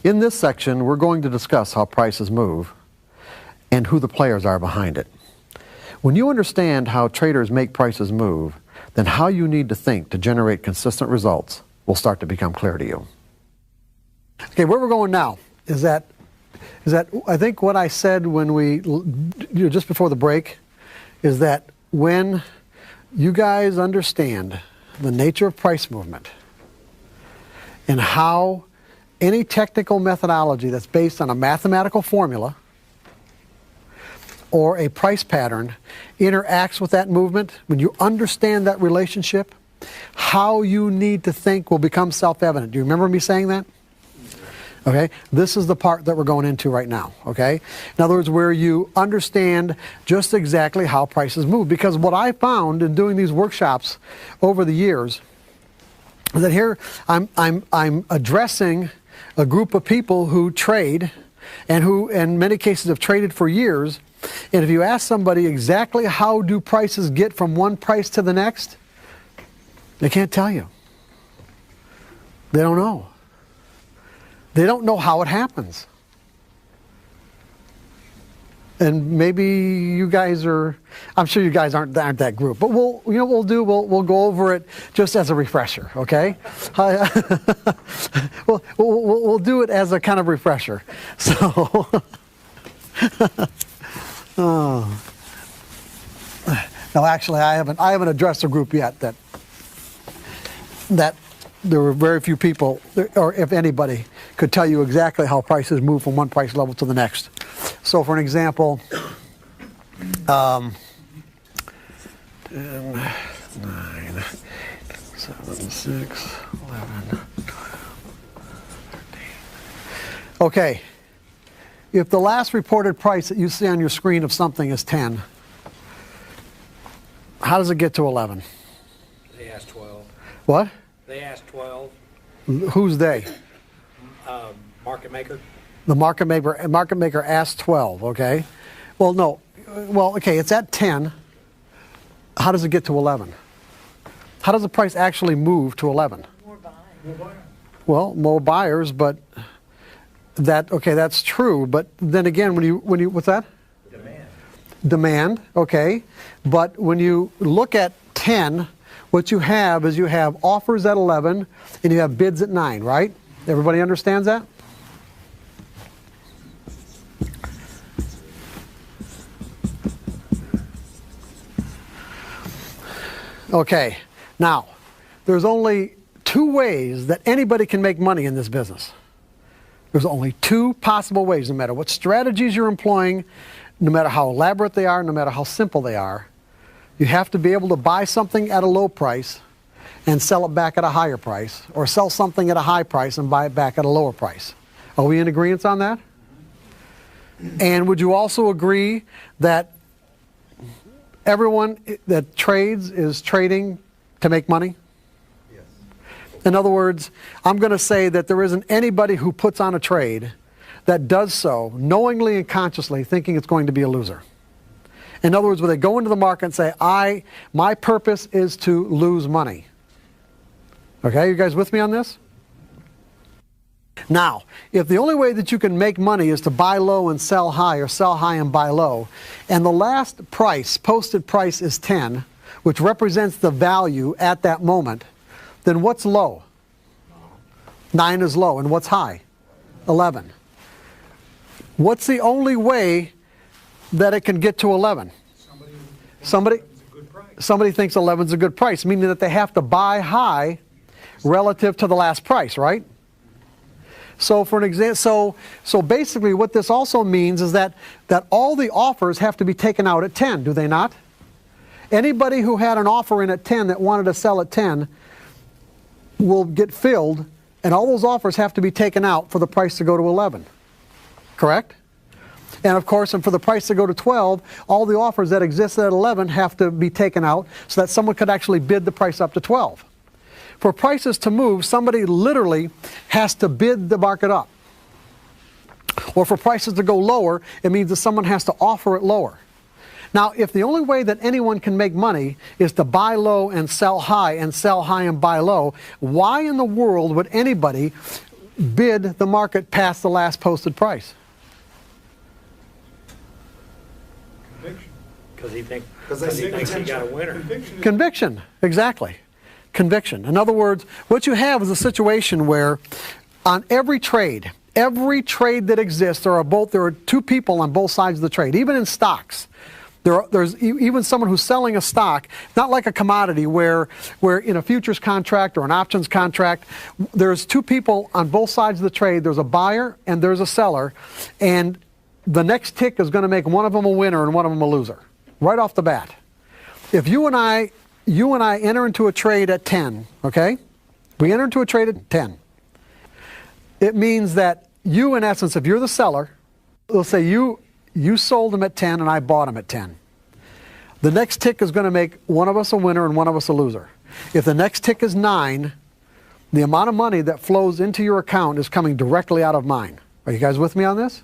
In this section, we're going to discuss how prices move and who the players are behind it. When you understand how traders make prices move, then how you need to think to generate consistent results will start to become clear to you. Okay, where we're going now is that I think what I said when just before the break is that when you guys understand the nature of price movement and how any technical methodology that's based on a mathematical formula or a price pattern interacts with that movement, when you understand that relationship, how you need to think will become self-evident. Do you remember me saying that? Okay, this is the part that we're going into right now, okay? In other words, where you understand just exactly how prices move. Because what I found in doing these workshops over the years is that here I'm addressing a group of people who trade and who in many cases have traded for years. And if you ask somebody exactly how do prices get from one price to the next, they can't tell you. They don't know. They don't know how it happens. And maybe you guys are, I'm sure you guys aren't that group, but we'll go over it just as a refresher, okay? we'll do it as a kind of refresher. So, no, actually, I haven't addressed a group yet that there were very few people, or if anybody, could tell you exactly how prices move from one price level to the next. So for an example, 10, 9, 7, 6, 11, 13. Okay, if the last reported price that you see on your screen of something is 10, how does it get to 11? They asked 12. What? They asked 12. Who's they? Market maker. The market maker asked 12, okay? Well, no. Well, okay, it's at 10. How does it get to 11? How does the price actually move to 11? More buyers. Well, more buyers, but that's true. But then again, when you what's that? Demand, okay. But when you look at 10, what you have is you have offers at 11 and you have bids at 9, right? Everybody understands that? Okay, now, there's only two ways that anybody can make money in this business. There's only two possible ways, no matter what strategies you're employing, no matter how elaborate they are, no matter how simple they are. You have to be able to buy something at a low price and sell it back at a higher price, or sell something at a high price and buy it back at a lower price. Are we in agreement on that? And would you also agree that everyone that trades is trading to make money? Yes. In other words, I'm going to say that there isn't anybody who puts on a trade that does so knowingly and consciously thinking it's going to be a loser. In other words, when they go into the market and say, my purpose is to lose money. Okay, you guys with me on this? Now, if the only way that you can make money is to buy low and sell high, or sell high and buy low, and the last price, posted price, is 10, which represents the value at that moment, then what's low? 9 is low. And what's high? 11. What's the only way that it can get to 11? Somebody thinks 11 is a good price, meaning that they have to buy high relative to the last price, right? So for an example, so basically what this also means is that all the offers have to be taken out at 10, do they not? Anybody who had an offer in at 10 that wanted to sell at 10 will get filled, and all those offers have to be taken out for the price to go to 11. Correct? And of course, and for the price to go to 12, all the offers that exist at 11 have to be taken out so that someone could actually bid the price up to 12. For prices to move, somebody literally has to bid the market up. Or for prices to go lower, it means that someone has to offer it lower. Now, if the only way that anyone can make money is to buy low and sell high and buy low, why in the world would anybody bid the market past the last posted price? Conviction. Because he they thinks he got a winner. Conviction, exactly. Conviction. In other words, what you have is a situation where on every trade that exists, there are two people on both sides of the trade. Even in stocks, there's even someone who's selling a stock, not like a commodity where in a futures contract or an options contract, there's two people on both sides of the trade. There's a buyer and there's a seller, and the next tick is going to make one of them a winner and one of them a loser, right off the bat. If you and I enter into a trade at 10, okay? We enter into a trade at 10. It means that you, in essence, if you're the seller, let's say you sold them at 10 and I bought them at 10. The next tick is going to make one of us a winner and one of us a loser. If the next tick is 9, the amount of money that flows into your account is coming directly out of mine. Are you guys with me on this?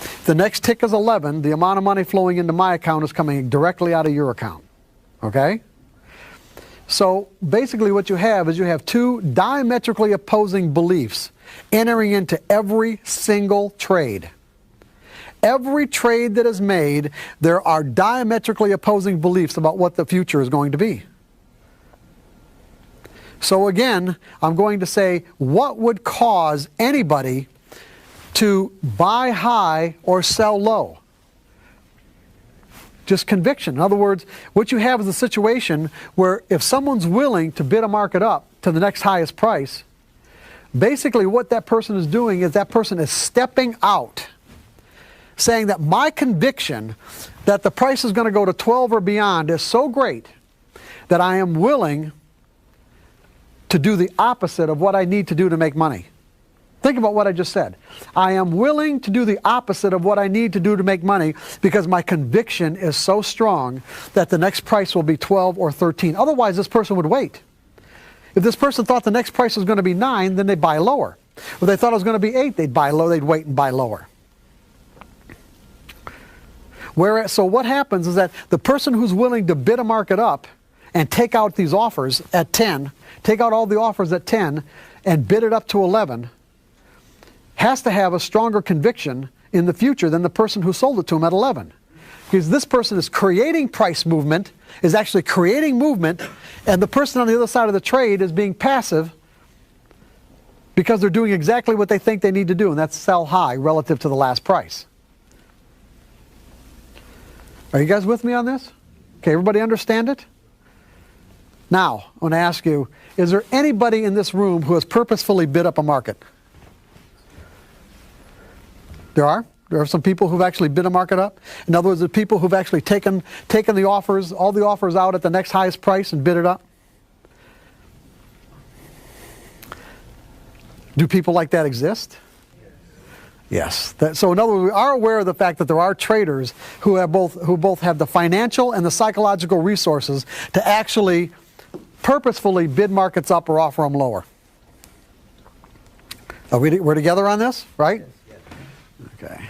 If the next tick is 11, the amount of money flowing into my account is coming directly out of your account. Okay? So basically what you have is you have two diametrically opposing beliefs entering into every single trade. Every trade that is made, there are diametrically opposing beliefs about what the future is going to be. So again, I'm going to say, what would cause anybody to buy high or sell low? Just conviction. In other words, what you have is a situation where if someone's willing to bid a market up to the next highest price, basically what that person is doing is that person is stepping out, saying that my conviction that the price is going to go to 12 or beyond is so great that I am willing to do the opposite of what I need to do to make money. Think about what I just said. I am willing to do the opposite of what I need to do to make money because my conviction is so strong that the next price will be 12 or 13. Otherwise, this person would wait. If this person thought the next price was going to be 9, then they'd buy lower. If they thought it was going to be 8, they'd buy low. They'd wait and buy lower. So what happens is that the person who's willing to bid a market up and take out these offers at 10, take out all the offers at 10 and bid it up to 11, has to have a stronger conviction in the future than the person who sold it to him at 11. Because this person is creating price movement, is actually creating movement, and the person on the other side of the trade is being passive because they're doing exactly what they think they need to do, and that's sell high relative to the last price. Are you guys with me on this? Okay, everybody understand it? Now, I want to ask you, is there anybody in this room who has purposefully bid up a market? There are? There are some people who've actually bid a market up? In other words, the people who've actually taken the offers, all the offers out at the next highest price and bid it up? Do people like that exist? Yes. So in other words, we are aware of the fact that there are traders who both have the financial and the psychological resources to actually purposefully bid markets up or offer them lower. We're together on this, right? Okay.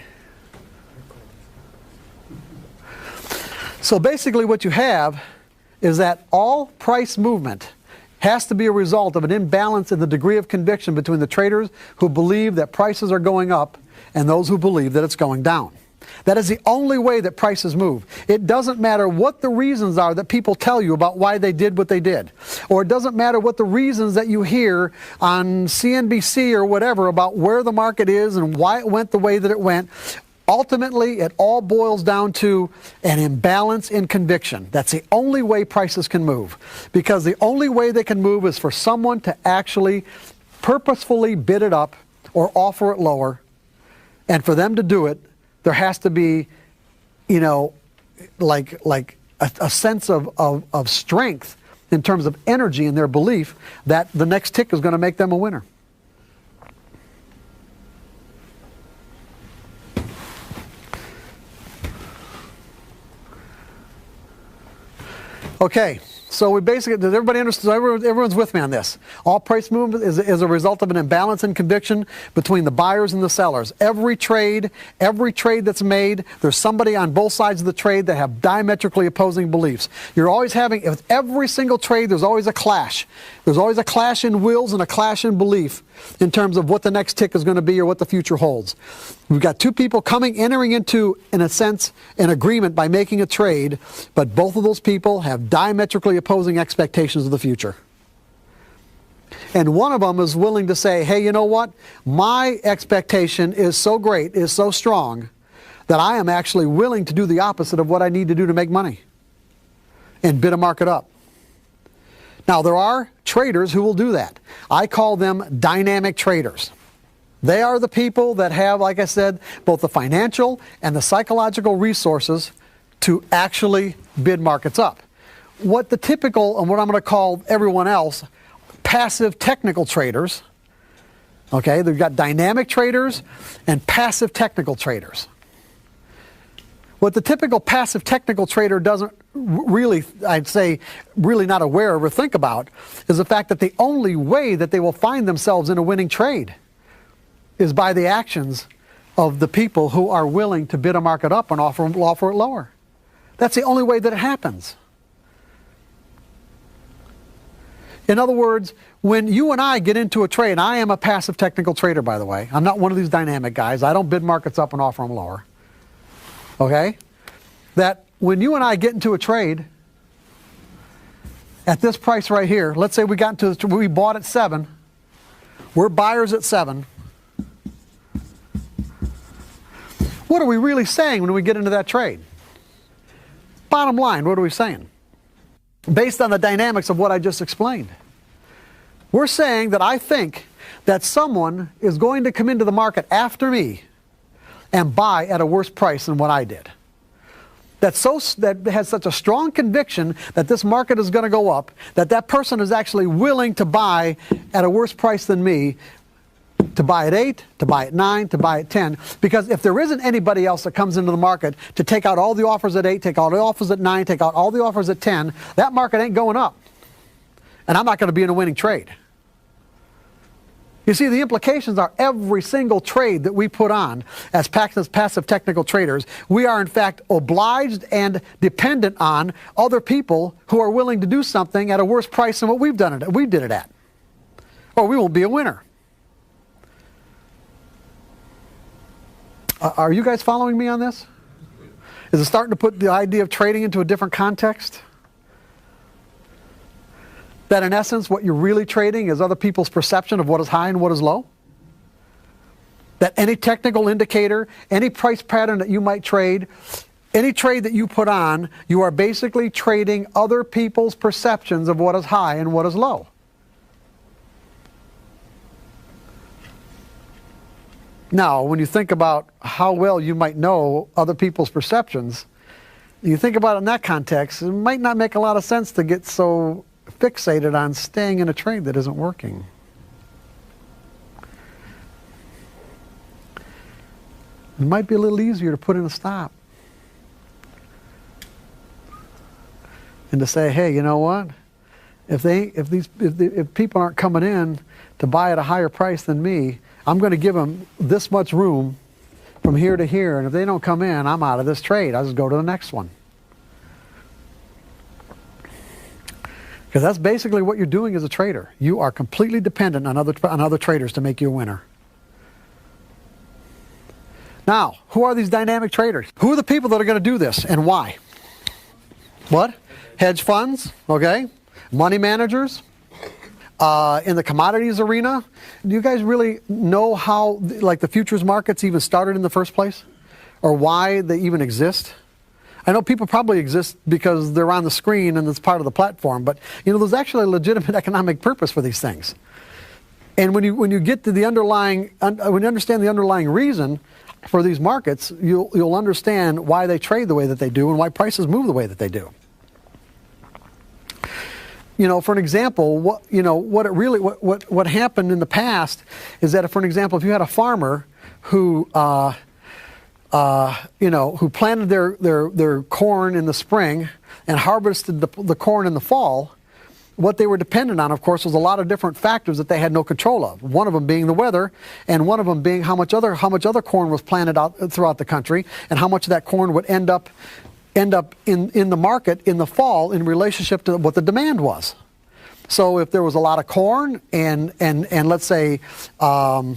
So basically what you have is that all price movement has to be a result of an imbalance in the degree of conviction between the traders who believe that prices are going up and those who believe that it's going down. That is the only way that prices move. It doesn't matter what the reasons are that people tell you about why they did what they did. Or it doesn't matter what the reasons that you hear on CNBC or whatever about where the market is and why it went the way that it went. Ultimately, it all boils down to an imbalance in conviction. That's the only way prices can move. Because the only way they can move is for someone to actually purposefully bid it up or offer it lower. And for them to do it, there has to be, like a sense of strength in terms of energy in their belief that the next tick is going to make them a winner. Okay, so we basically, does everybody understand? Everyone's with me on this. All price movement is a result of an imbalance in conviction between the buyers and the sellers. Every trade that's made, there's somebody on both sides of the trade that have diametrically opposing beliefs. You're always having, with every single trade, there's always a clash. There's always a clash in wills and a clash in belief in terms of what the next tick is going to be or what the future holds. We've got two people entering into, in a sense, an agreement by making a trade, but both of those people have diametrically opposing expectations of the future. And one of them is willing to say, hey, you know what? My expectation is so great, is so strong, that I am actually willing to do the opposite of what I need to do to make money and bid a market up. Now, there are traders who will do that. I call them dynamic traders. They are the people that have, like I said, both the financial and the psychological resources to actually bid markets up. What the typical, and what I'm going to call everyone else, passive technical traders, okay, they've got dynamic traders and passive technical traders. What the typical passive technical trader doesn't really, I'd say, really not aware of or think about is the fact that the only way that they will find themselves in a winning trade is by the actions of the people who are willing to bid a market up and offer it lower. That's the only way that it happens. In other words, when you and I get into a trade, I am a passive technical trader, by the way. I'm not one of these dynamic guys. I don't bid markets up and offer them lower. Okay? That when you and I get into a trade at this price right here, let's say we bought at 7, we're buyers at 7. What are we really saying when we get into that trade? Bottom line, what are we saying? Based on the dynamics of what I just explained. We're saying that I think that someone is going to come into the market after me and buy at a worse price than what I did. That has such a strong conviction that this market is going to go up, that person is actually willing to buy at a worse price than me, to buy at 8, to buy at 9, to buy at 10. Because if there isn't anybody else that comes into the market to take out all the offers at 8, take out all the offers at 9, take out all the offers at 10, that market ain't going up. And I'm not going to be in a winning trade. You see, the implications are every single trade that we put on as passive technical traders, we are in fact obliged and dependent on other people who are willing to do something at a worse price than what we did it at. Or we won't be a winner. Are you guys following me on this? Is it starting to put the idea of trading into a different context? That in essence, what you're really trading is other people's perception of what is high and what is low? That any technical indicator, any price pattern that you might trade, any trade that you put on, you are basically trading other people's perceptions of what is high and what is low. Now, when you think about how well you might know other people's perceptions, you think about it in that context, it might not make a lot of sense to get so fixated on staying in a trade that isn't working. It might be a little easier to put in a stop. And to say, hey, you know what? If people aren't coming in to buy at a higher price than me, I'm going to give them this much room from here to here, and if they don't come in, I'm out of this trade. I'll just go to the next one. Because that's basically what you're doing as a trader. You are completely dependent on other traders to make you a winner. Now, who are these dynamic traders? Who are the people that are going to do this and why? What? Hedge funds, okay? Money managers. In the commodities arena, do you guys really know how the futures markets even started in the first place? Or why they even exist? I know people probably exist because they're on the screen and it's part of the platform, but there's actually a legitimate economic purpose for these things. And when you get to the underlying, when you understand the underlying reason for these markets, you'll understand why they trade the way that they do and why prices move the way that they do. For an example, what happened in the past is that, for an example, if you had a farmer who planted their corn in the spring and harvested the corn in the fall, what they were dependent on, of course, was a lot of different factors that they had no control of. One of them being the weather, and one of them being how much other corn was planted out throughout the country, and how much of that corn would end up in the market in the fall in relationship to what the demand was. So if there was a lot of corn and let's say the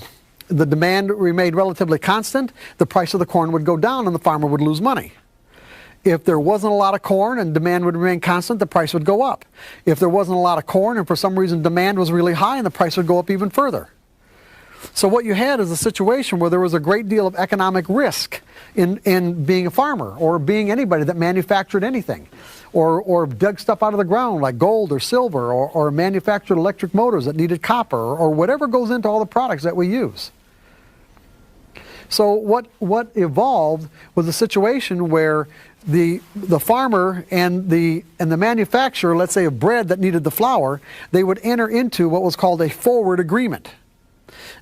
demand remained relatively constant, the price of the corn would go down and the farmer would lose money. If there wasn't a lot of corn and demand would remain constant, the price would go up. If there wasn't a lot of corn and for some reason demand was really high, and the price would go up even further. So what you had is a situation where there was a great deal of economic risk in being a farmer or being anybody that manufactured anything or dug stuff out of the ground like gold or silver or manufactured electric motors that needed copper or whatever goes into all the products that we use. So what evolved was a situation where the farmer and the manufacturer, let's say of bread that needed the flour, they would enter into what was called a forward agreement,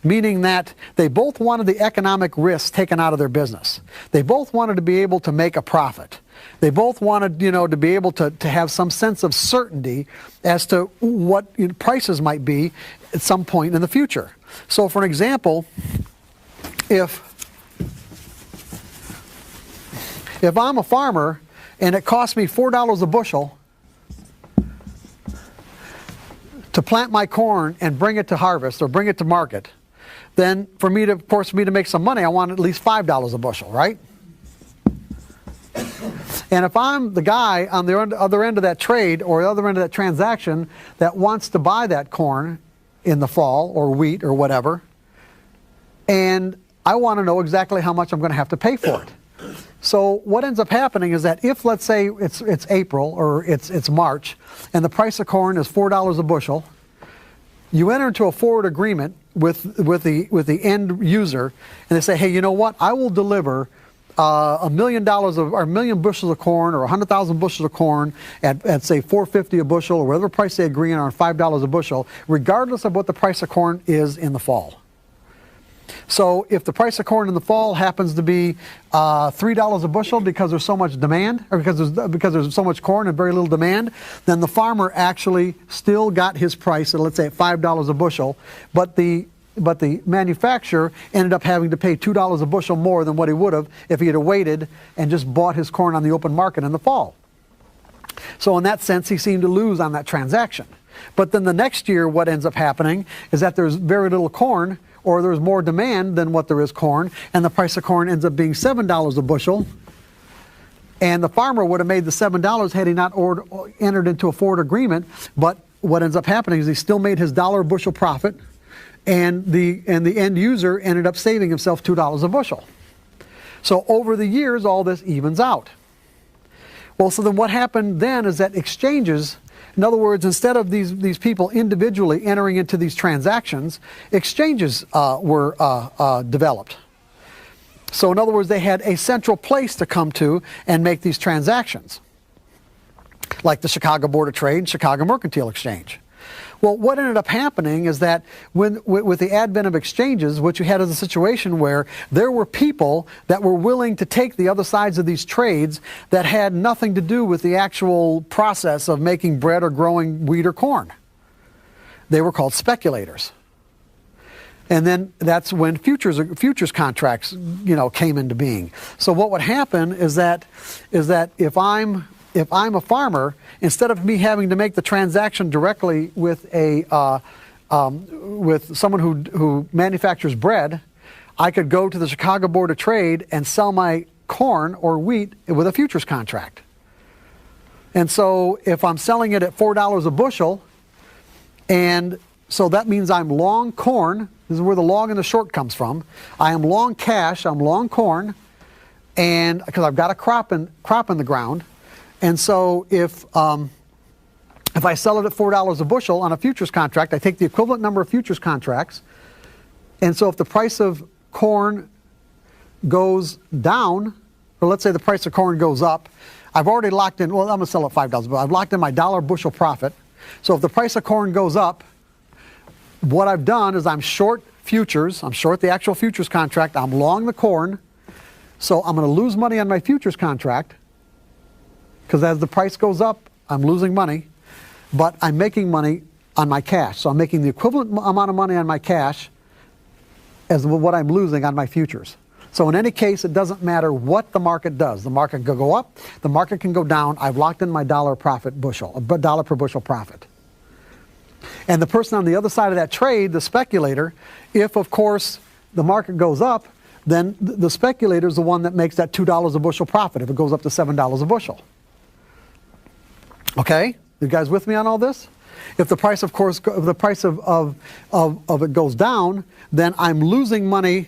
meaning that they both wanted the economic risk taken out of their business. They both wanted to be able to make a profit. They both wanted, to be able to have some sense of certainty as to what prices might be at some point in the future. So for an example, if I'm a farmer and it costs me $4 a bushel to plant my corn and bring it to harvest or bring it to market, then for me to make some money, I want at least $5 a bushel, right? And if I'm the guy on the other end of that trade or the other end of that transaction that wants to buy that corn in the fall or wheat or whatever, and I want to know exactly how much I'm going to have to pay for it. So what ends up happening is that if, let's say, it's April or it's March, and the price of corn is $4 a bushel, you enter into a forward agreement with the end user, and they say, hey, you know what? I will deliver $1 million or 1 million bushels of corn or 100,000 bushels of corn at say $4.50 a bushel or whatever price they agree on $5 a bushel, regardless of what the price of corn is in the fall. So if the price of corn in the fall happens to be $3 a bushel because there's so much demand, or because there's so much corn and very little demand, then the farmer actually still got his price at, let's say, at $5 a bushel, but the manufacturer ended up having to pay $2 a bushel more than what he would have if he had waited and just bought his corn on the open market in the fall. So in that sense, he seemed to lose on that transaction. But then the next year, what ends up happening is that there's very little corn, or there's more demand than what there is corn, and the price of corn ends up being $7 a bushel, and the farmer would have made the $7 had he not entered into a forward agreement, but what ends up happening is he still made his $1 a bushel profit, and the end user ended up saving himself $2 a bushel. So over the years, all this evens out. Well, so then what happened then is that exchanges, in other words, instead of these people individually entering into these transactions, exchanges were developed. So in other words, they had a central place to come to and make these transactions, like the Chicago Board of Trade and Chicago Mercantile Exchange. Well, what ended up happening is that with the advent of exchanges, what you had is a situation where there were people that were willing to take the other sides of these trades that had nothing to do with the actual process of making bread or growing wheat or corn. They were called speculators. And then that's when futures contracts, came into being. So what would happen is that if I'm a farmer, instead of me having to make the transaction directly with with someone who manufactures bread, I could go to the Chicago Board of Trade and sell my corn or wheat with a futures contract. And so if I'm selling it at $4 a bushel, and so that means I'm long corn. This is where the long and the short comes from. I am long cash, I'm long corn, and because I've got a crop in the ground. And so if I sell it at $4 a bushel on a futures contract, I take the equivalent number of futures contracts. And so if the price of corn goes down, or let's say the price of corn goes up, I've already locked in, well, I'm going to sell it $5, but I've locked in my $1 bushel profit. So if the price of corn goes up, what I've done is I'm short futures, I'm short the actual futures contract, I'm long the corn, so I'm going to lose money on my futures contract, because as the price goes up, I'm losing money, but I'm making money on my cash. So I'm making the equivalent amount of money on my cash as what I'm losing on my futures. So in any case, it doesn't matter what the market does. The market can go up, the market can go down. I've locked in my $1 profit bushel, $1 per bushel profit. And the person on the other side of that trade, the speculator, if of course the market goes up, then the speculator is the one that makes that $2 a bushel profit if it goes up to $7 a bushel. Okay? You guys with me on all this? If the price, of course, if the price of it goes down, then I'm losing money.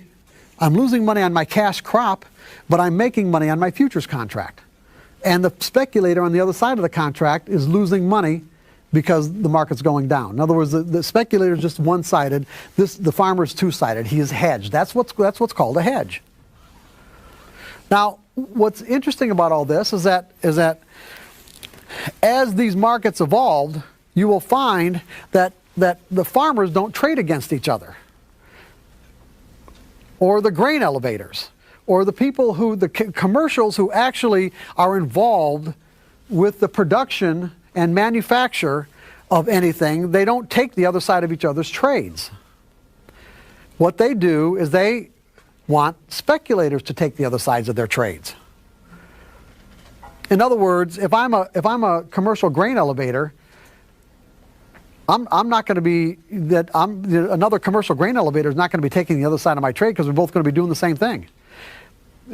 I'm losing money on my cash crop, but I'm making money on my futures contract. And the speculator on the other side of the contract is losing money because the market's going down. In other words, the speculator is just one-sided. The farmer is two-sided. He is hedged. That's what's called a hedge. Now, what's interesting about all this is that as these markets evolved, you will find that the farmers don't trade against each other, or the grain elevators, or the people the commercials who actually are involved with the production and manufacture of anything. They don't take the other side of each other's trades. What they do is they want speculators to take the other sides of their trades. In other words, if I'm a commercial grain elevator, I'm not going to be another commercial grain elevator is not going to be taking the other side of my trade because we're both going to be doing the same thing.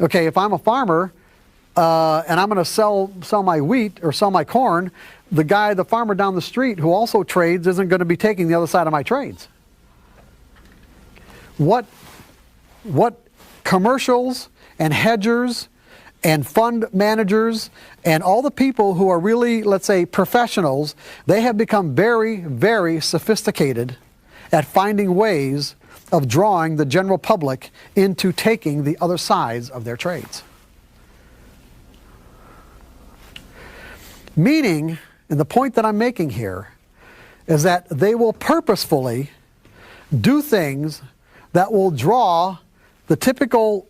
Okay, if I'm a farmer and I'm going to sell my wheat or sell my corn, the farmer down the street who also trades isn't going to be taking the other side of my trades. What commercials and hedgers and fund managers and all the people who are really, let's say, professionals, they have become very, very sophisticated at finding ways of drawing the general public into taking the other sides of their trades. Meaning, and the point that I'm making here, is that they will purposefully do things that will draw the typical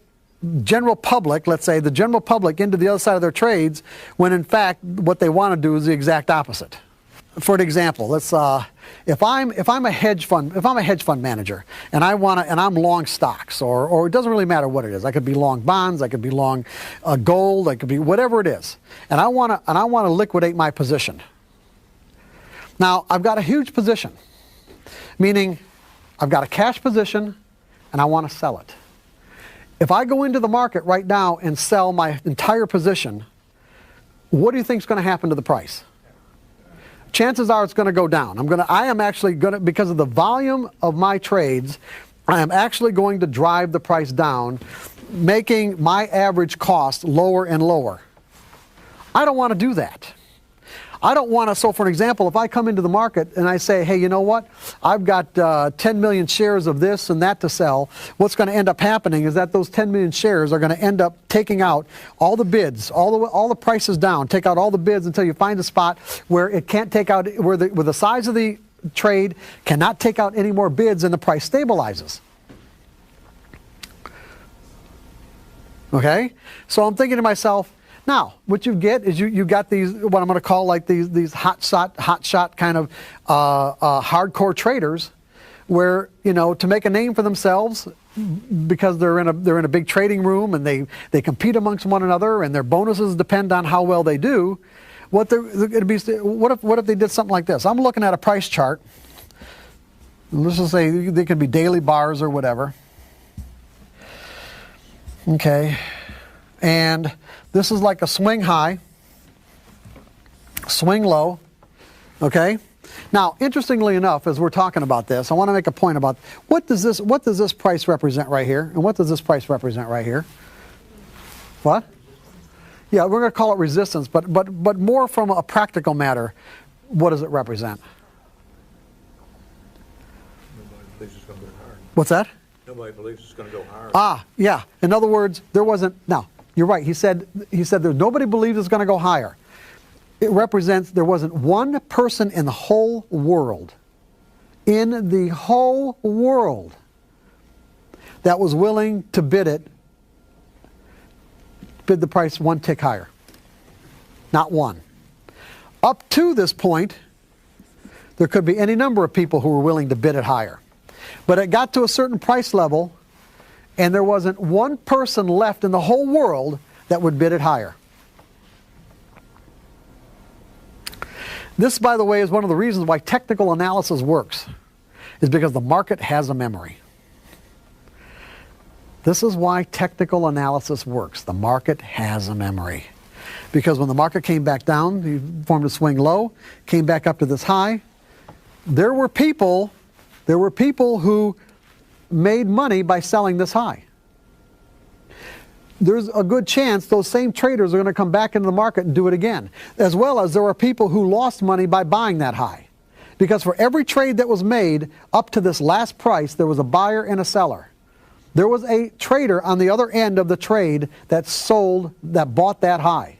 general public, let's say the general public, into the other side of their trades, when in fact what they want to do is the exact opposite. For an example, let's if I'm a hedge fund manager and I'm long stocks, or it doesn't really matter what it is. I could be long bonds, I could be long gold, I could be whatever it is, and I want to liquidate my position. Now I've got a huge position, meaning I've got a cash position and I want to sell it. If I go into the market right now and sell my entire position, what do you think is going to happen to the price? Chances are it's going to go down. I am actually going to, because of the volume of my trades, I am actually going to drive the price down, making my average cost lower and lower. I don't want to do that. I don't want to, so for an example, if I come into the market and I say, hey, you know what, I've got 10 million shares of this and that to sell, what's going to end up happening is that those 10 million shares are going to end up taking out all the bids, all the prices down, take out all the bids until you find a spot where it can't take out, where the size of the trade cannot take out any more bids and the price stabilizes. Okay? So I'm thinking to myself, now, what you get is you got these, what I'm going to call like these hot shot kind of hardcore traders, where, you know, to make a name for themselves, because they're in a big trading room and they compete amongst one another and their bonuses depend on how well they do. What if they did something like this? I'm looking at a price chart. Let's just say they could be daily bars or whatever. Okay, and this is like a swing high, swing low, okay? Now, interestingly enough, as we're talking about this, I want to make a point about what does this price represent right here, and what does this price represent right here? What? Yeah, we're going to call it resistance, but more from a practical matter, what does it represent? Nobody believes it's going to go higher. What's that? Nobody believes it's going to go higher. Ah, yeah. In other words, there wasn't. Now, you're right. He said that nobody believes it's going to go higher. It represents there wasn't one person in the whole world, that was willing to bid the price one tick higher. Not one. Up to this point, there could be any number of people who were willing to bid it higher. But it got to a certain price level, and there wasn't one person left in the whole world that would bid it higher. This, by the way, is one of the reasons why technical analysis works, is because the market has a memory. This is why technical analysis works. The market has a memory. Because when the market came back down, you formed a swing low, came back up to this high, there were people who made money by selling this high. There's a good chance those same traders are going to come back into the market and do it again. As well as there are people who lost money by buying that high. Because for every trade that was made up to this last price, there was a buyer and a seller. There was a trader on the other end of the trade that bought that high.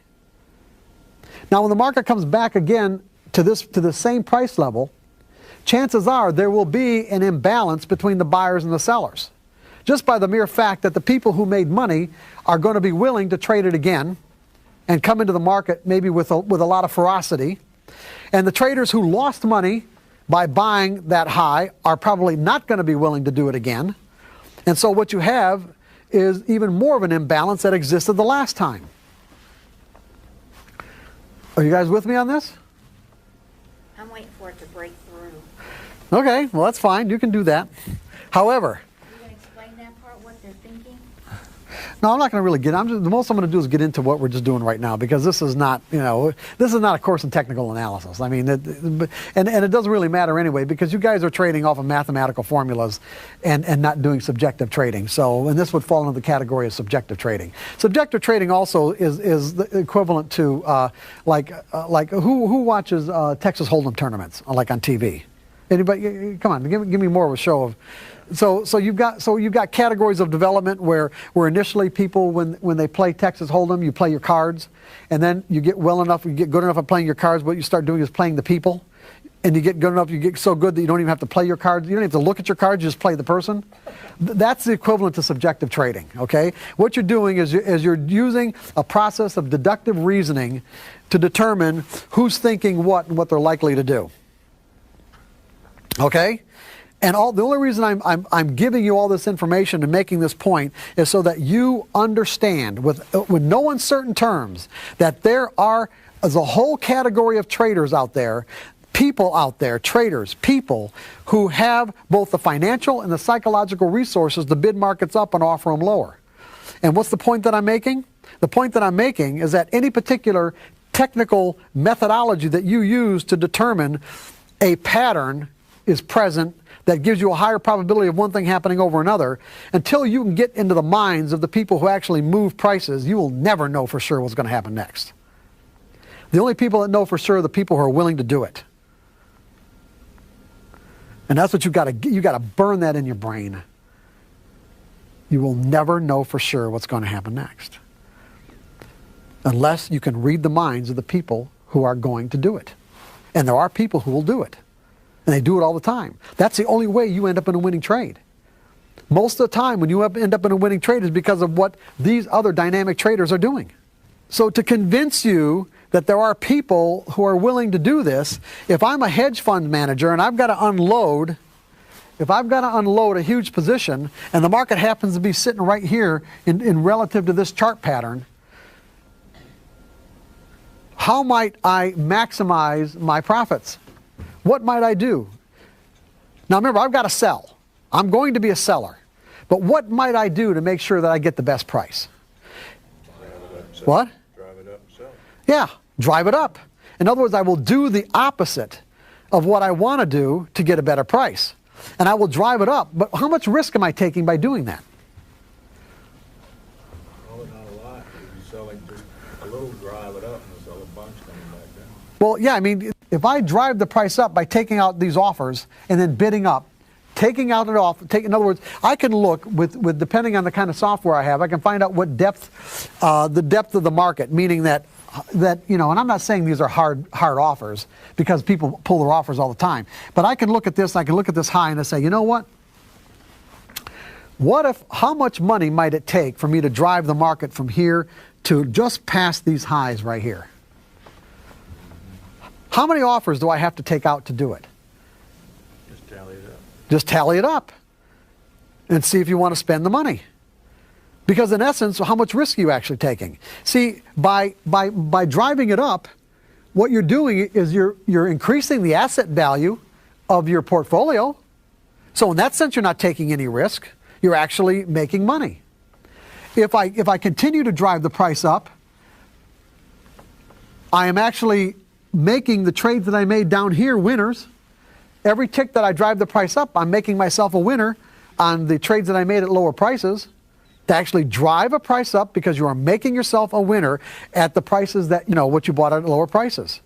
Now when the market comes back again to the same price level, chances are there will be an imbalance between the buyers and the sellers. Just by the mere fact that the people who made money are going to be willing to trade it again and come into the market maybe with a lot of ferocity. And the traders who lost money by buying that high are probably not going to be willing to do it again. And so what you have is even more of an imbalance that existed the last time. Are you guys with me on this? I'm waiting for it to break through. Okay, well that's fine. You can do that. However, You going to explain that part, what they're thinking? no, I'm not going to really the most I'm going to do is get into what we're just doing right now, because this is not, this is not a course in technical analysis. I mean, and it doesn't really matter anyway, because you guys are trading off of mathematical formulas and not doing subjective trading. So, and this would fall into the category of subjective trading. Subjective trading also is the equivalent to like who watches Texas Hold'em tournaments like on TV? Anybody? Come on, give me more of a show of. So you've got categories of development where initially people when they play Texas Hold'em, you play your cards, and then you get good enough at playing your cards. What you start doing is playing the people, and you get so good that you don't even have to play your cards. You don't have to look at your cards. You just play the person. That's the equivalent to subjective trading. Okay, what you're doing is you're using a process of deductive reasoning to determine who's thinking what and what they're likely to do. Okay. And the only reason I'm giving you all this information and making this point is so that you understand with no uncertain terms that there is a whole category of traders out there, people out there, traders, people who have both the financial and the psychological resources to bid markets up and offer them lower. And what's the point that I'm making? The point that I'm making is that any particular technical methodology that you use to determine a pattern is present that gives you a higher probability of one thing happening over another, until you can get into the minds of the people who actually move prices, you will never know for sure what's going to happen next. The only people that know for sure are the people who are willing to do it. And that's what you got to burn that in your brain. You will never know for sure what's going to happen next, unless you can read the minds of the people who are going to do it. And there are people who will do it. And they do it all the time. That's the only way you end up in a winning trade. Most of the time when you end up in a winning trade is because of what these other dynamic traders are doing. So to convince you that there are people who are willing to do this, if I'm a hedge fund manager and I've got to unload a huge position and the market happens to be sitting right here in relative to this chart pattern, how might I maximize my profits? What might I do? Now remember, I've got to sell. I'm going to be a seller. But what might I do to make sure that I get the best price? What? Drive it up and sell. Yeah, drive it up. In other words, I will do the opposite of what I want to do to get a better price. And I will drive it up. But how much risk am I taking by doing that? Probably not a lot. If you're selling just a little, drive it up and sell a bunch coming back down. Well, yeah, I mean, if I drive the price up by taking out these offers and then bidding up, taking out an offer, in other words, I can look with depending on the kind of software I have, I can find out what depth, the depth of the market, meaning that and I'm not saying these are hard offers because people pull their offers all the time, but I can look at this, I can look at this high and I say, you know what? How much money might it take for me to drive the market from here to just past these highs right here? How many offers do I have to take out to do it? Just tally it up. Just tally it up and see if you want to spend the money. Because in essence, how much risk are you actually taking? See, by driving it up, what you're doing is you're increasing the asset value of your portfolio. So in that sense, you're not taking any risk. You're actually making money. If I continue to drive the price up, I am actually making the trades that I made down here winners. Every tick that I drive the price up, I'm making myself a winner on the trades that I made at lower prices. To actually drive a price up because you are making yourself a winner at the prices that, what you bought at lower prices.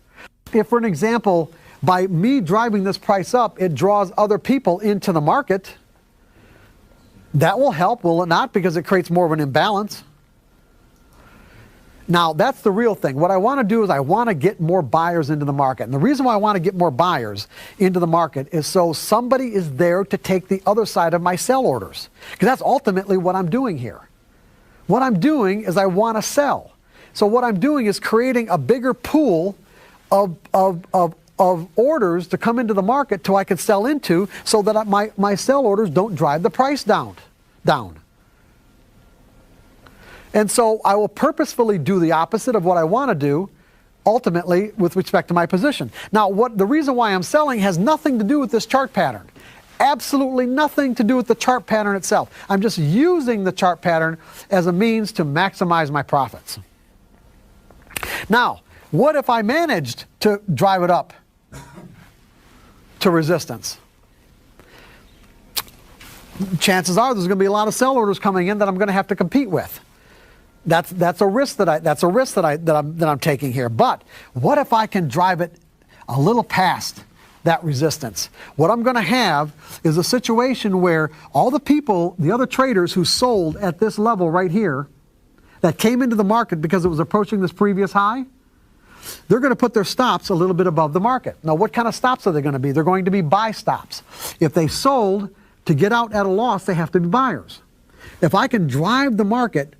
If, for an example, by me driving this price up, it draws other people into the market, that will help, will it not? Because it creates more of an imbalance. Now, that's the real thing. What I want to do is I want to get more buyers into the market. And the reason why I want to get more buyers into the market is so somebody is there to take the other side of my sell orders. Because that's ultimately what I'm doing here. What I'm doing is I want to sell. So what I'm doing is creating a bigger pool of orders to come into the market till I can sell into, so that my sell orders don't drive the price down. And so I will purposefully do the opposite of what I want to do, ultimately, with respect to my position. Now, the reason why I'm selling has nothing to do with this chart pattern. Absolutely nothing to do with the chart pattern itself. I'm just using the chart pattern as a means to maximize my profits. Now, what if I managed to drive it up to resistance? Chances are there's going to be a lot of sell orders coming in that I'm going to have to compete with. That's a risk that I'm taking here. But what if I can drive it a little past that resistance? What I'm going to have is a situation where all the people, the other traders who sold at this level right here, that came into the market because it was approaching this previous high, they're going to put their stops a little bit above the market. Now, what kind of stops are they going to be? They're going to be buy stops. If they sold to get out at a loss, they have to be buyers. If I can drive the market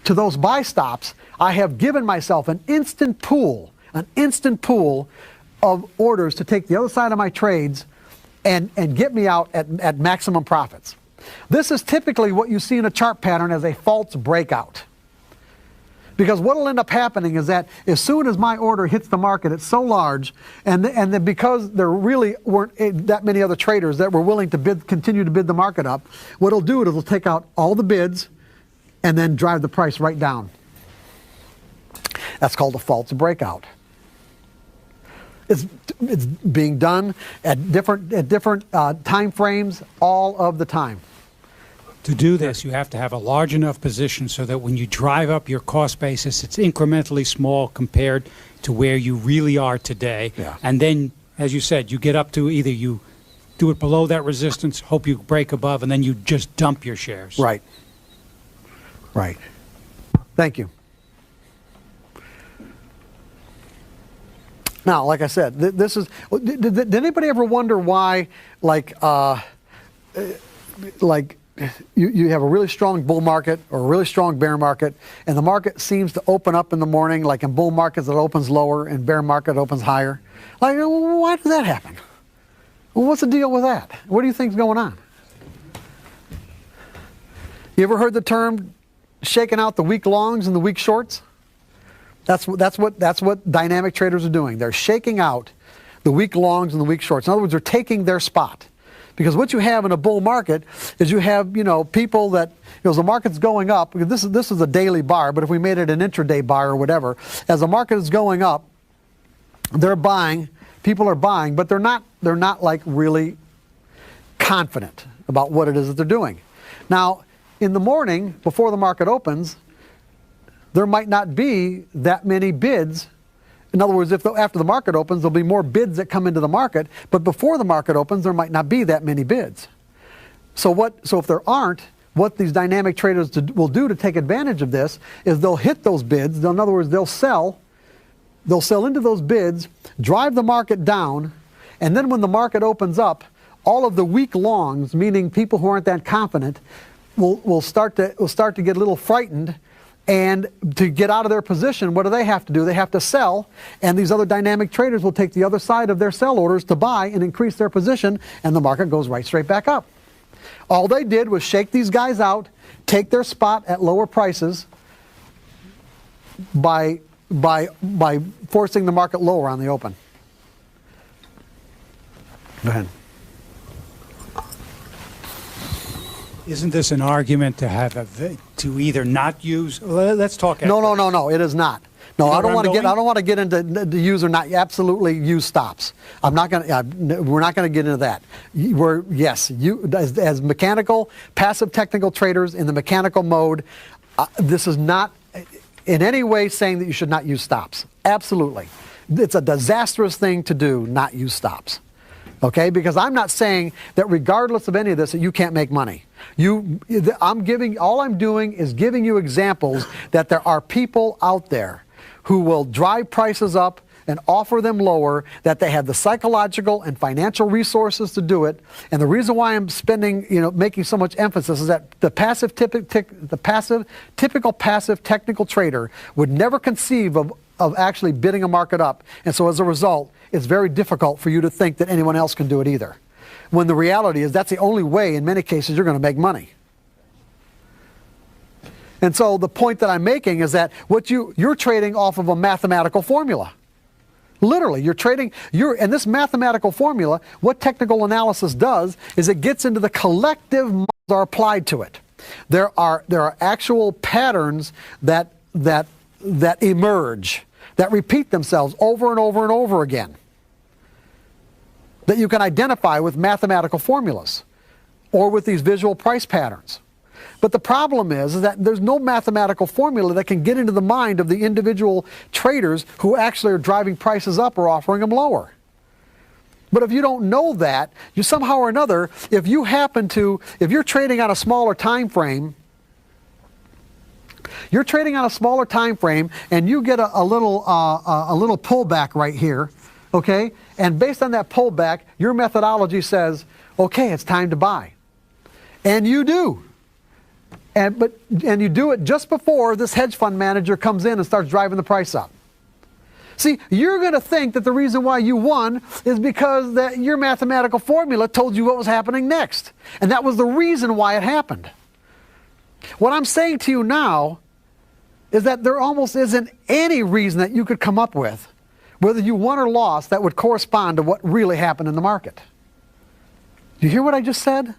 to those buy stops, I have given myself an instant pool of orders to take the other side of my trades and get me out at maximum profits. This is typically what you see in a chart pattern as a false breakout. Because what will end up happening is that as soon as my order hits the market, it's so large, and then because there really weren't that many other traders that were willing to continue to bid the market up, what it'll do is it'll take out all the bids and then drive the price right down. That's called a false breakout. It's being done at different time frames all of the time. To do this, you have to have a large enough position so that when you drive up your cost basis, it's incrementally small compared to where you really are today. Yeah. And then, as you said, you get up to either you do it below that resistance, hope you break above, and then you just dump your shares. Right. Right. Thank you. Now, like I said, this is. Did anybody ever wonder why, like you have a really strong bull market or a really strong bear market, and the market seems to open up in the morning, like in bull markets it opens lower, and bear market opens higher? Like, why does that happen? Well, what's the deal with that? What do you think's going on? You ever heard the term shaking out the weak longs and the weak shorts? That's what dynamic traders are doing. They're shaking out the weak longs and the weak shorts. In other words, they're taking their spot. Because what you have in a bull market is you have, people that, as the market's going up, this is a daily bar, but if we made it an intraday bar or whatever, as the market is going up, they're buying, people are buying, but they're not like really confident about what it is that they're doing. Now, in the morning, before the market opens, there might not be that many bids. In other words, after the market opens, there'll be more bids that come into the market, but before the market opens, there might not be that many bids. So if there aren't, what these dynamic traders will do to take advantage of this is they'll hit those bids. In other words, they'll sell into those bids, drive the market down, and then when the market opens up, all of the weak longs, meaning people who aren't that confident, will start to get a little frightened. And to get out of their position, what do they have to do? They have to sell, and these other dynamic traders will take the other side of their sell orders to buy and increase their position, and the market goes right straight back up. All they did was shake these guys out, take their spot at lower prices by by forcing the market lower on the open. Go ahead. Isn't this an argument to have to either not use? Let's talk. No. It is not. No, You know I don't where want to I'm get. going? I don't want to get into the use or not. Absolutely, use stops. I'm not going to. We're not going to get into that. As mechanical, passive technical traders in the mechanical mode, this is not in any way saying that you should not use stops. Absolutely, it's a disastrous thing to do. Not use stops. Okay, because I'm not saying that regardless of any of this that you can't make money. All I'm doing is giving you examples that there are people out there who will drive prices up and offer them lower, that they have the psychological and financial resources to do it. And the reason why I'm making so much emphasis is that the typical passive technical trader would never conceive of actually bidding a market up. And so as a result, it's very difficult for you to think that anyone else can do it either. When the reality is that's the only way in many cases you're going to make money. And so the point that I'm making is that you're trading off of a mathematical formula. Literally, you're trading, and this mathematical formula, what technical analysis does is it gets into the collective models that are applied to it. There are actual patterns that emerge, that repeat themselves over and over and over again, that you can identify with mathematical formulas or with these visual price patterns. But the problem is that there's no mathematical formula that can get into the mind of the individual traders who actually are driving prices up or offering them lower. But if you don't know that, you somehow or another, if you're trading on a smaller time frame, and you get a little pullback right here, okay? And based on that pullback, your methodology says, okay, it's time to buy. And you do. And you do it just before this hedge fund manager comes in and starts driving the price up. See, you're going to think that the reason why you won is because that your mathematical formula told you what was happening next. And that was the reason why it happened. What I'm saying to you now is that there almost isn't any reason that you could come up with, whether you won or lost, that would correspond to what really happened in the market. You hear what I just said?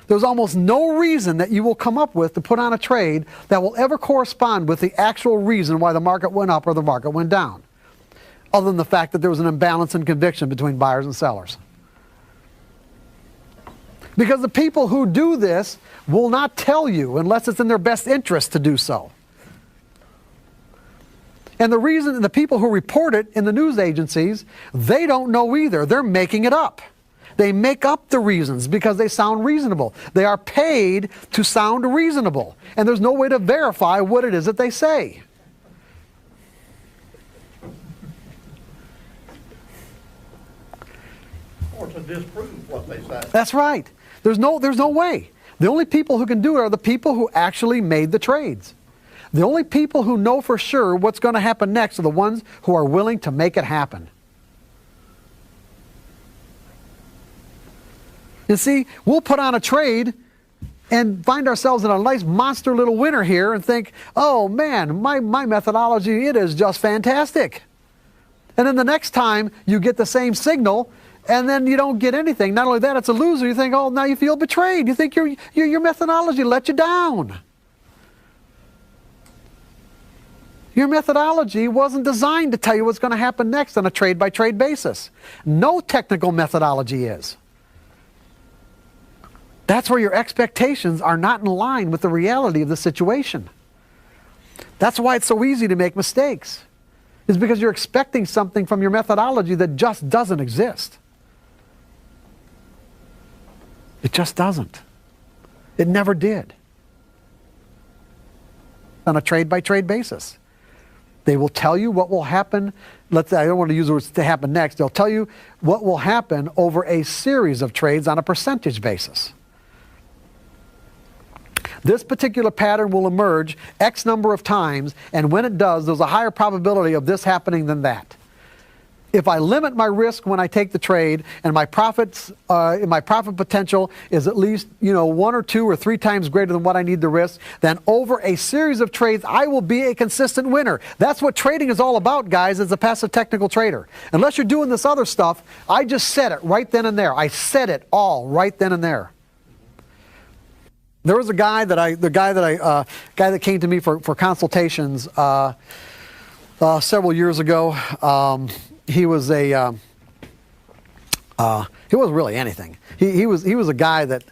There's almost no reason that you will come up with to put on a trade that will ever correspond with the actual reason why the market went up or the market went down, other than the fact that there was an imbalance in conviction between buyers and sellers. Because the people who do this will not tell you unless it's in their best interest to do so. And the people who report it in the news agencies, they don't know either. They're making it up. They make up the reasons because they sound reasonable. They are paid to sound reasonable. And there's no way to verify what it is that they say. Or to disprove what they say. That's right. There's no way. The only people who can do it are the people who actually made the trades. The only people who know for sure what's going to happen next are the ones who are willing to make it happen. You see, we'll put on a trade and find ourselves in a nice monster little winner here and think, oh man, my methodology, it is just fantastic. And then the next time you get the same signal and then you don't get anything. Not only that, it's a loser. You think, oh, now you feel betrayed. You think your methodology let you down. Your methodology wasn't designed to tell you what's going to happen next on a trade-by-trade basis. No technical methodology is. That's where your expectations are not in line with the reality of the situation. That's why it's so easy to make mistakes. It's because you're expecting something from your methodology that just doesn't exist. It just doesn't. It never did. On a trade-by-trade basis. They will tell you what will happen. Let's say, I don't want to use the words to happen next. They'll tell you what will happen over a series of trades on a percentage basis. This particular pattern will emerge X number of times, and when it does, there's a higher probability of this happening than that. if I limit my risk when I take the trade, and my profits, my profit potential is at least 1 or 2 or 3 times greater than what I need to risk, then over a series of trades, I will be a consistent winner. That's what trading is all about, guys, as a passive technical trader. Unless you're doing this other stuff, I just said it right then and there. I said it all right then and there. There was a guy that came to me for consultations several years ago. He was he wasn't really anything. He was a guy that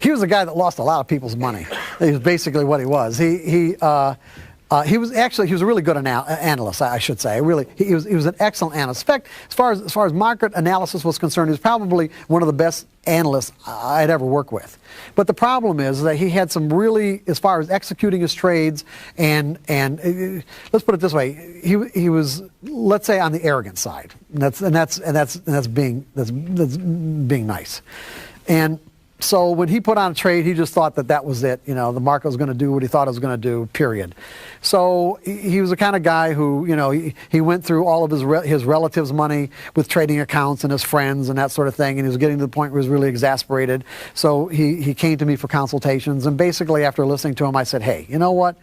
he was a guy that lost a lot of people's money. He was basically what he was. He was a really good analyst, I should say. Really, he was an excellent analyst. In fact, as far as market analysis was concerned, he was probably one of the best analysts I'd ever worked with. But the problem is that he had some really, as far as executing his trades, and let's put it this way, he was, let's say, on the arrogant side. That's being nice. And so when he put on a trade, he just thought that was it. The market was going to do what he thought it was going to do, period. So he was the kind of guy who, he went through all of his relatives' money with trading accounts and his friends and that sort of thing, and he was getting to the point where he was really exasperated. So he came to me for consultations, and basically after listening to him, I said, hey, you know what?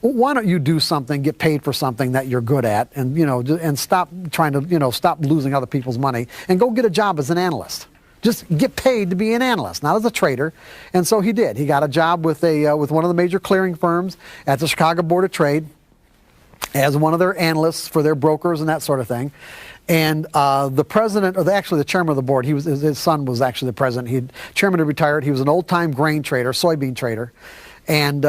Why don't you do something, get paid for something that you're good at, and, and stop trying to, stop losing other people's money, and go get a job as an analyst. Just get paid to be an analyst, not as a trader. And so he did. He got a job with one of the major clearing firms at the Chicago Board of Trade as one of their analysts for their brokers and that sort of thing. And the president, or actually the chairman of the board, his son was actually the president. Chairman had retired. He was an old-time grain trader, soybean trader. And,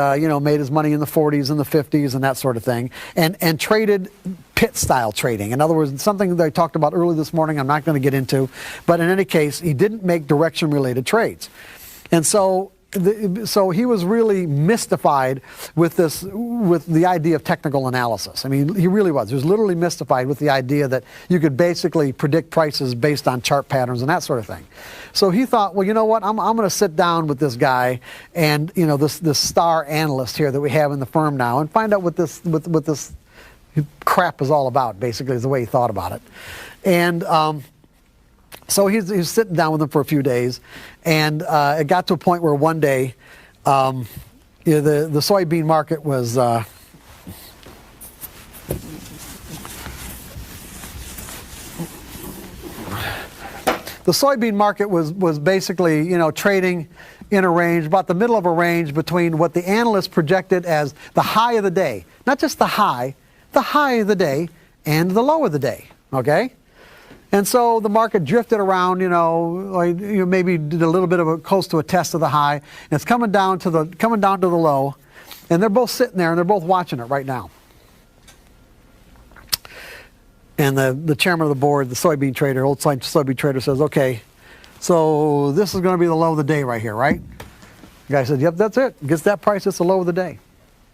made his money in the 40s and the 50s and that sort of thing. And traded pit-style trading. In other words, something that I talked about early this morning I'm not going to get into. But in any case, he didn't make direction-related trades. And so he was really mystified with the idea of technical analysis. I mean, he really was. He was literally mystified with the idea that you could basically predict prices based on chart patterns and that sort of thing. So he thought, well, you know what? I'm going to sit down with this guy and this star analyst here that we have in the firm now, and find out what this crap is all about. Basically, is the way he thought about it. And so he's sitting down with him for a few days, and it got to a point where one day, the soybean market was the soybean market was basically trading in a range, about the middle of a range between what the analysts projected as the high of the day, not just the high of the day and the low of the day. Okay. And so the market drifted around, maybe did a little bit of close to a test of the high, and it's coming down to the low, and they're both sitting there and they're both watching it right now. And the chairman of the board, the soybean trader, old soybean trader, says, "Okay, so this is going to be the low of the day right here, right?" The guy said, "Yep, that's it. Gets that price, it's the low of the day,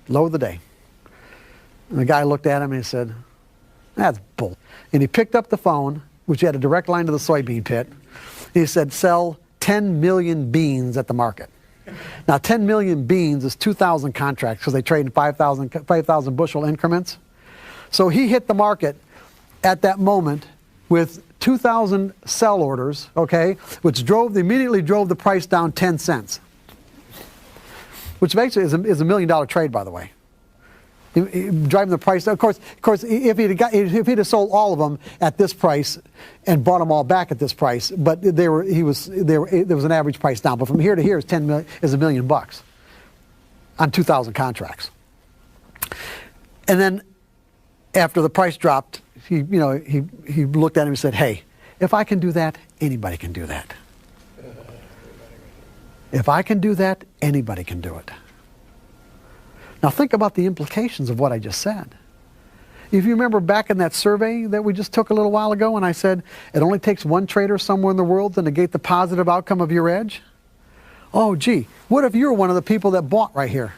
low of the day." And the guy looked at him and he said, "That's bull." And he picked up the phone, which had a direct line to the soybean pit. He said, "Sell 10 million beans at the market." Now, 10 million beans is 2,000 contracts, because they trade in 5,000 bushel increments. So he hit the market at that moment with 2,000 sell orders, okay, which immediately drove the price down 10 cents, which basically is $1 million trade, by the way. Driving the price down. Of course, if he'd have sold all of them at this price and bought them all back at this price, but there was an average price down. But from here to here is $1 million on 2,000 contracts. And then after the price dropped, he looked at him and said, "Hey, if I can do that, anybody can do that. If I can do that, anybody can do it." Now think about the implications of what I just said. If you remember back in that survey that we just took a little while ago, and I said it only takes one trader somewhere in the world to negate the positive outcome of your edge? Oh, gee, what if you were one of the people that bought right here?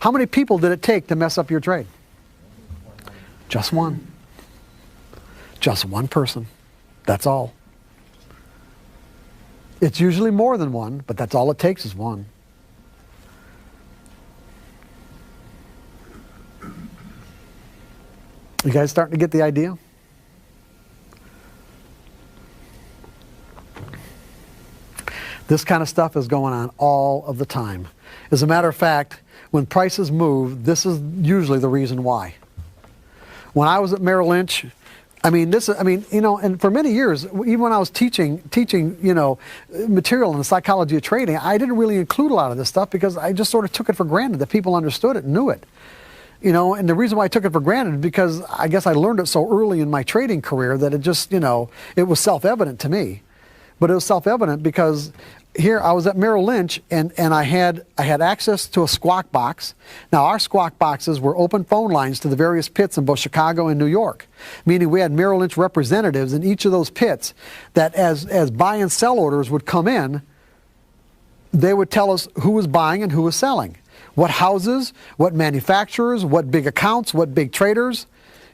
How many people did it take to mess up your trade? Just one. Just one person. That's all. It's usually more than one, but that's all it takes is one. You guys starting to get the idea? This kind of stuff is going on all of the time. As a matter of fact, when prices move, this is usually the reason why. When I was at Merrill Lynch, and for many years, even when I was teaching, material in the psychology of trading, I didn't really include a lot of this stuff because I just sort of took it for granted that people understood it and knew it. And the reason why I took it for granted is because I guess I learned it so early in my trading career that it just, it was self-evident to me. But it was self-evident because here I was at Merrill Lynch and I had access to a squawk box. Now our squawk boxes were open phone lines to the various pits in both Chicago and New York, meaning we had Merrill Lynch representatives in each of those pits that as buy and sell orders would come in, they would tell us who was buying and who was selling. What houses, what manufacturers, what big accounts, what big traders,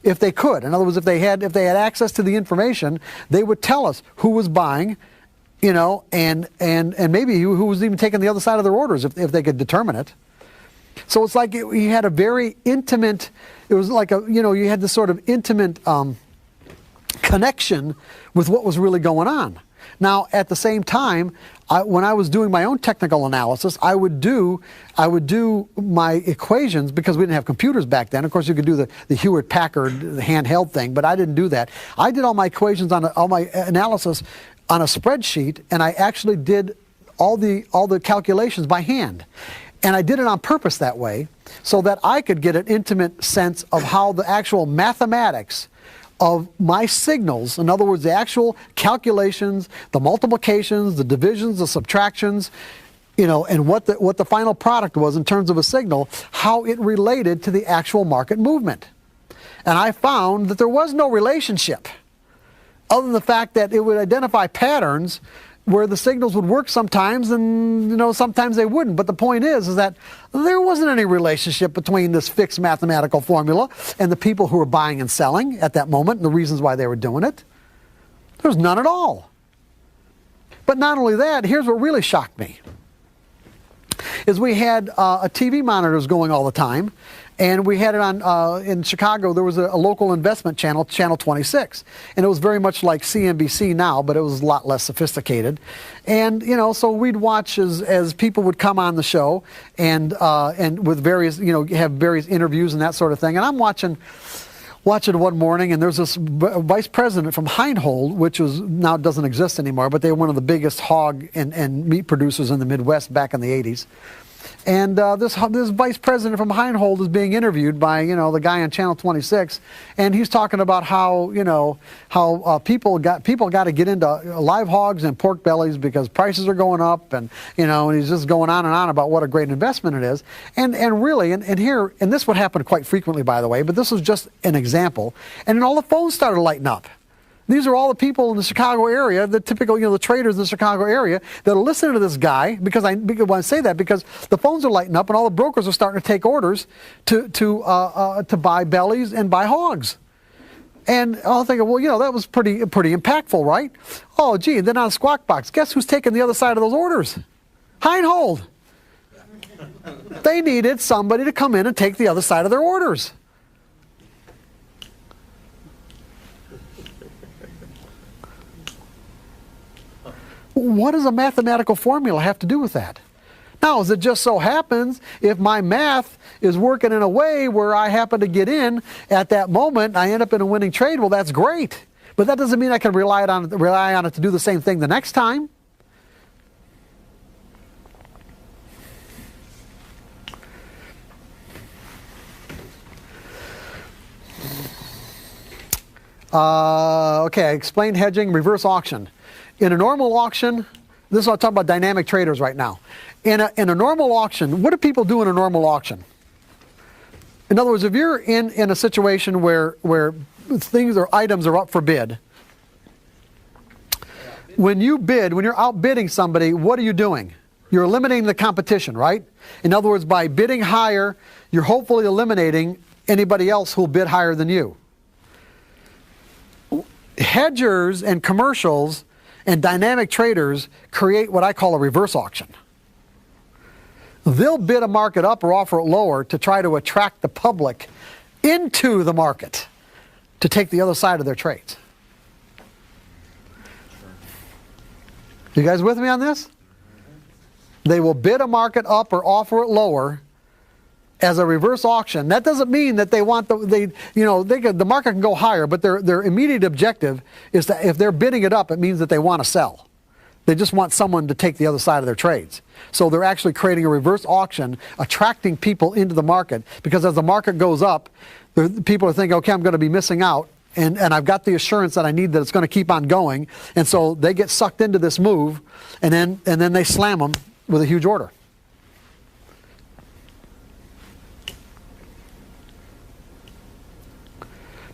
if they could. In other words, if they had access to the information, they would tell us who was buying, and maybe who was even taking the other side of their orders if they could determine it. So it's like we had a very intimate, it was like you had this sort of intimate connection with what was really going on. Now, at the same time, when I was doing my own technical analysis, I would do my equations because we didn't have computers back then. Of course, you could do the Hewlett-Packard handheld thing, but I didn't do that. I did all my equations all my analysis on a spreadsheet, and I actually did all the calculations by hand. And I did it on purpose that way so that I could get an intimate sense of how the actual mathematics of my signals, in other words, the actual calculations, the multiplications, the divisions, the subtractions, and what the final product was in terms of a signal, how it related to the actual market movement. And I found that there was no relationship other than the fact that it would identify patterns where the signals would work sometimes and sometimes they wouldn't. But the point is that there wasn't any relationship between this fixed mathematical formula and the people who were buying and selling at that moment and the reasons why they were doing it. There was none at all. But not only that, here's what really shocked me, is we had TV monitors going all the time. And we had it on, in Chicago, there was a local investment channel, Channel 26. And it was very much like CNBC now, but it was a lot less sophisticated. And, so we'd watch as people would come on the show and with various, have various interviews and that sort of thing. And I'm watching one morning, and there's this vice president from Heinhold, which now doesn't exist anymore, but they were one of the biggest hog and meat producers in the Midwest back in the 80s. And this vice president from Heinhold is being interviewed by the guy on Channel 26, and he's talking about how people got to get into live hogs and pork bellies because prices are going up, and and he's just going on and on about what a great investment it is, and really this would happen quite frequently, by the way, but this was just an example, and then all the phones started lighting up. These are all the people in the Chicago area, the typical, the traders in the Chicago area that are listening to this guy, because I say that because the phones are lighting up and all the brokers are starting to take orders to buy bellies and buy hogs. And I'm thinking, well, that was pretty impactful, right? Oh, gee, and then on a squawk box, guess who's taking the other side of those orders? Heinhold. They needed somebody to come in and take the other side of their orders. What does a mathematical formula have to do with that? Now, as it just so happens, if my math is working in a way where I happen to get in at that moment, I end up in a winning trade, well, that's great. But that doesn't mean I can rely on it to do the same thing the next time. Okay, I explained hedging, reverse auction. In a normal auction, this is what I'm talking about dynamic traders right now. In a normal auction, what do people do in a normal auction? In other words, if you're in a situation where things or items are up for bid, when you're outbidding somebody, what are you doing? You're eliminating the competition, right? In other words, by bidding higher, you're hopefully eliminating anybody else who'll bid higher than you. Hedgers and commercials and dynamic traders create what I call a reverse auction. They'll bid a market up or offer it lower to try to attract the public into the market. to take the other side of their trades. You guys with me on this? They will bid a market up or offer it lower as a reverse auction. That doesn't mean that they want the market can go higher, but their immediate objective is that if they're bidding it up, it means that they want to sell. They just want someone to take the other side of their trades. So they're actually creating a reverse auction, attracting people into the market, because as the market goes up, people are thinking, okay, I'm going to be missing out, and I've got the assurance that I need that it's going to keep on going, and so they get sucked into this move, and then they slam them with a huge order.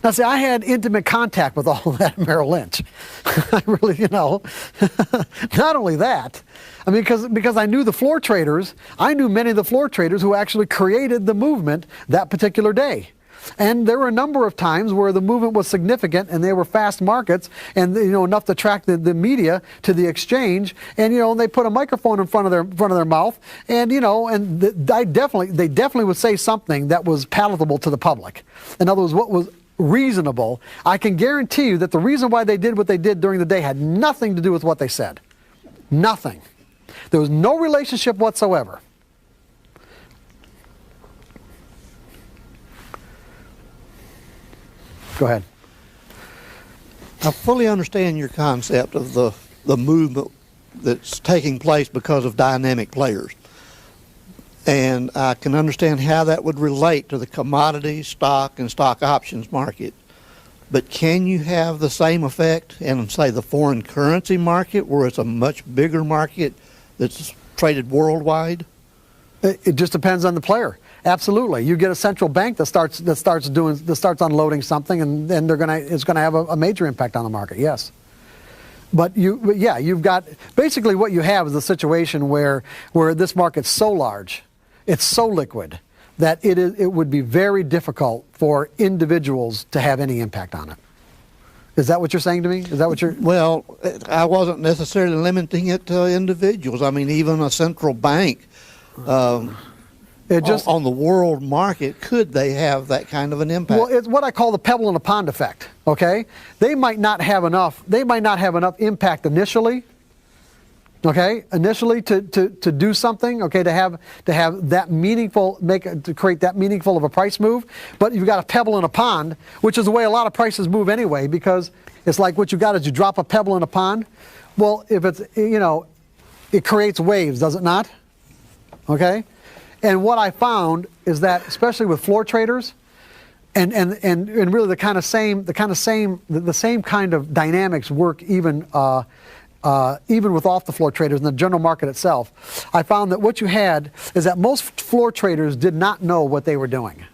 Now, see, I had intimate contact with all of that at Merrill Lynch. I really, not only that, I mean, because I knew the floor traders, I knew many of the floor traders who actually created the movement that particular day. And there were a number of times where the movement was significant and they were fast markets and enough to attract the media to the exchange, and they put a microphone in front of their mouth, and they definitely would say something that was palatable to the public. In other words, what was reasonable. I can guarantee you that the reason why they did what they did during the day had nothing to do with what they said. Nothing. There was no relationship whatsoever. Go ahead. I fully understand your concept of the movement that's taking place because of dynamic players. And I can understand how that would relate to the commodity, stock, and stock options market. But can you have the same effect in, say, the foreign currency market, where it's a much bigger market that's traded worldwide? It just depends on the player. Absolutely. You get a central bank that starts unloading something, and it's gonna have a major impact on the market. Yes. But you've got basically what you have is a situation where this market's so large, it's so liquid, that it would be very difficult for individuals to have any impact on it. Is that what you're saying to me? Is that what you're... Well, I wasn't necessarily limiting it to individuals. I mean, even a central bank on the world market, could they have that kind of an impact? Well, it's what I call the pebble in a pond effect. Okay, they might not have enough impact initially. Okay, to do something. Okay, to have that meaningful, to create that meaningful of a price move. But you've got a pebble in a pond, which is the way a lot of prices move anyway, because it's like what you got is you drop a pebble in a pond. Well, if it's it creates waves, does it not? Okay, and what I found is that, especially with floor traders, and really the same kind of dynamics work even with off the floor traders in the general market itself. I found that what you had is that most floor traders did not know what they were doing,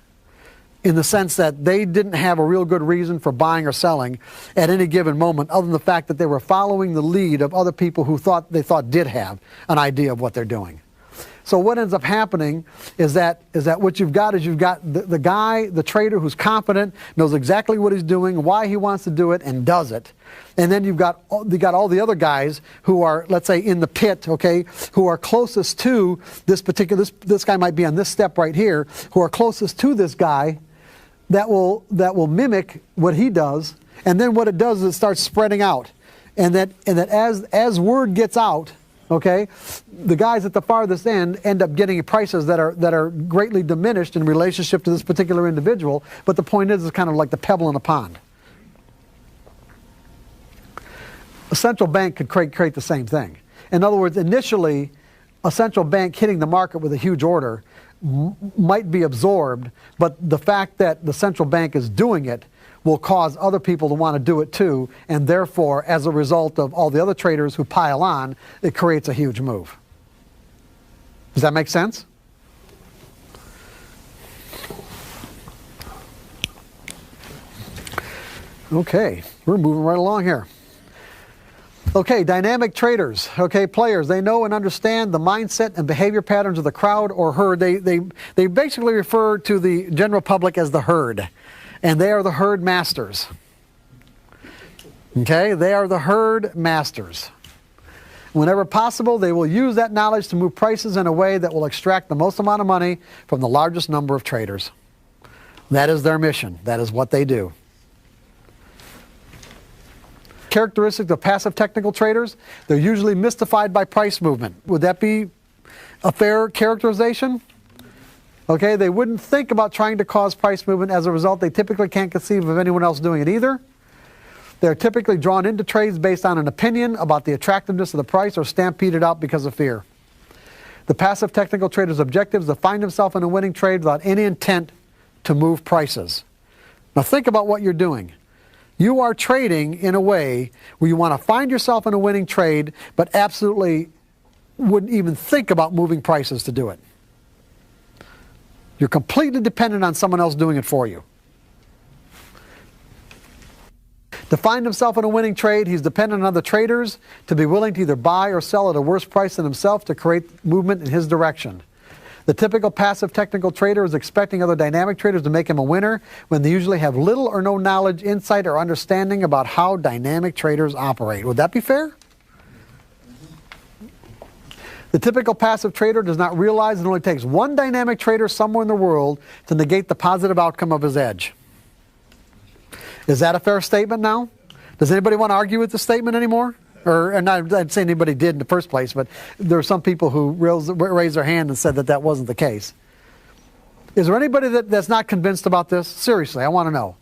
in the sense that they didn't have a real good reason for buying or selling at any given moment, other than the fact that they were following the lead of other people who they thought did have an idea of what they're doing. So what ends up happening is that what you've got the guy, the trader who's confident, knows exactly what he's doing, why he wants to do it, and does it. And then you've got all the other guys who are, let's say, in the pit, okay, who are closest to this particular, this guy might be on this step right here, who are closest to this guy, that will mimic what he does. And then what it does is it starts spreading out. And that as word gets out, okay, the guys at the farthest end up getting prices that are greatly diminished in relationship to this particular individual. But the point is, it's kind of like the pebble in a pond. A central bank could create the same thing. In other words, initially, a central bank hitting the market with a huge order might be absorbed, but the fact that the central bank is doing it will cause other people to want to do it too, and therefore, as a result of all the other traders who pile on, it creates a huge move. Does that make sense? Okay, we're moving right along here. Okay, dynamic traders, okay, players. They know and understand the mindset and behavior patterns of the crowd or herd. They basically refer to the general public as the herd, and they are the herd masters. Okay, they are the herd masters. Whenever possible, they will use that knowledge to move prices in a way that will extract the most amount of money from the largest number of traders. That is their mission. That is what they do. characteristics of passive technical traders? They're usually mystified by price movement. Would that be a fair characterization? Okay, they wouldn't think about trying to cause price movement. As a result, they typically can't conceive of anyone else doing it either. They're typically drawn into trades based on an opinion about the attractiveness of the price or stampeded out because of fear. The passive technical trader's objective is to find himself in a winning trade without any intent to move prices. Now think about what you're doing. You are trading in a way where you want to find yourself in a winning trade, but absolutely wouldn't even think about moving prices to do it. You're completely dependent on someone else doing it for you. To find himself in a winning trade, he's dependent on other traders to be willing to either buy or sell at a worse price than himself to create movement in his direction. The typical passive technical trader is expecting other dynamic traders to make him a winner when they usually have little or no knowledge, insight, or understanding about how dynamic traders operate. Would that be fair? The typical passive trader does not realize it only takes one dynamic trader somewhere in the world to negate the positive outcome of his edge. Is that a fair statement now? Does anybody want to argue with the statement anymore? And I'd say anybody did in the first place, but there are some people who raised their hand and said that that wasn't the case. Is there anybody that's not convinced about this? Seriously, I want to know.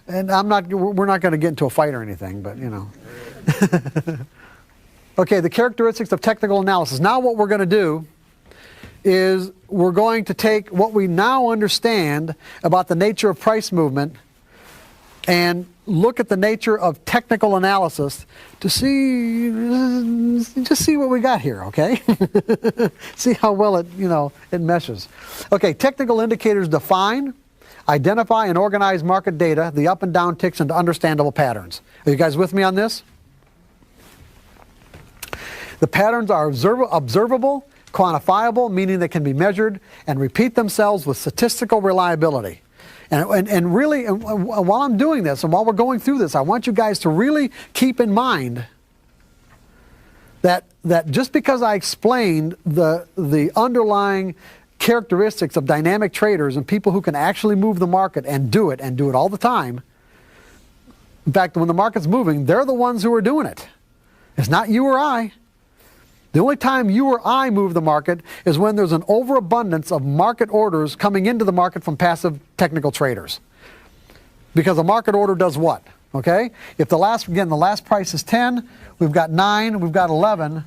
And we're not going to get into a fight or anything, but you know. Okay, the characteristics of technical analysis. Now what we're going to do is we're going to take what we now understand about the nature of price movement and look at the nature of technical analysis to just see what we got here, okay? See how well it meshes. Okay, technical indicators define, identify, and organize market data, the up and down ticks into understandable patterns. Are you guys with me on this? The patterns are observable, quantifiable, meaning they can be measured, and repeat themselves with statistical reliability. And really, while I'm doing this and while we're going through this, I want you guys to really keep in mind that just because I explained the underlying characteristics of dynamic traders and people who can actually move the market and do it all the time, in fact, when the market's moving, they're the ones who are doing it. It's not you or I. The only time you or I move the market is when there's an overabundance of market orders coming into the market from passive technical traders. Because a market order does what? Okay? If the last price is 10, we've got 9, we've got 11.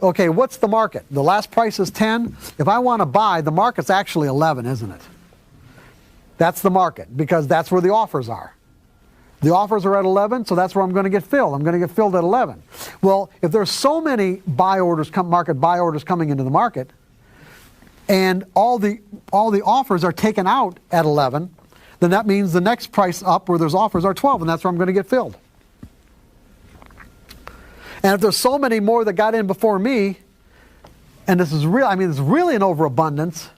Okay, what's the market? The last price is 10. If I want to buy, the market's actually 11, isn't it? That's the market, because that's where the offers are. The offers are at 11, so that's where I'm going to get filled. I'm going to get filled at 11. Well, if there's so many market buy orders coming into the market, and all the offers are taken out at 11, then that means the next price up where there's offers are 12, and that's where I'm going to get filled. And if there's so many more that got in before me, and this is real, it's really an overabundance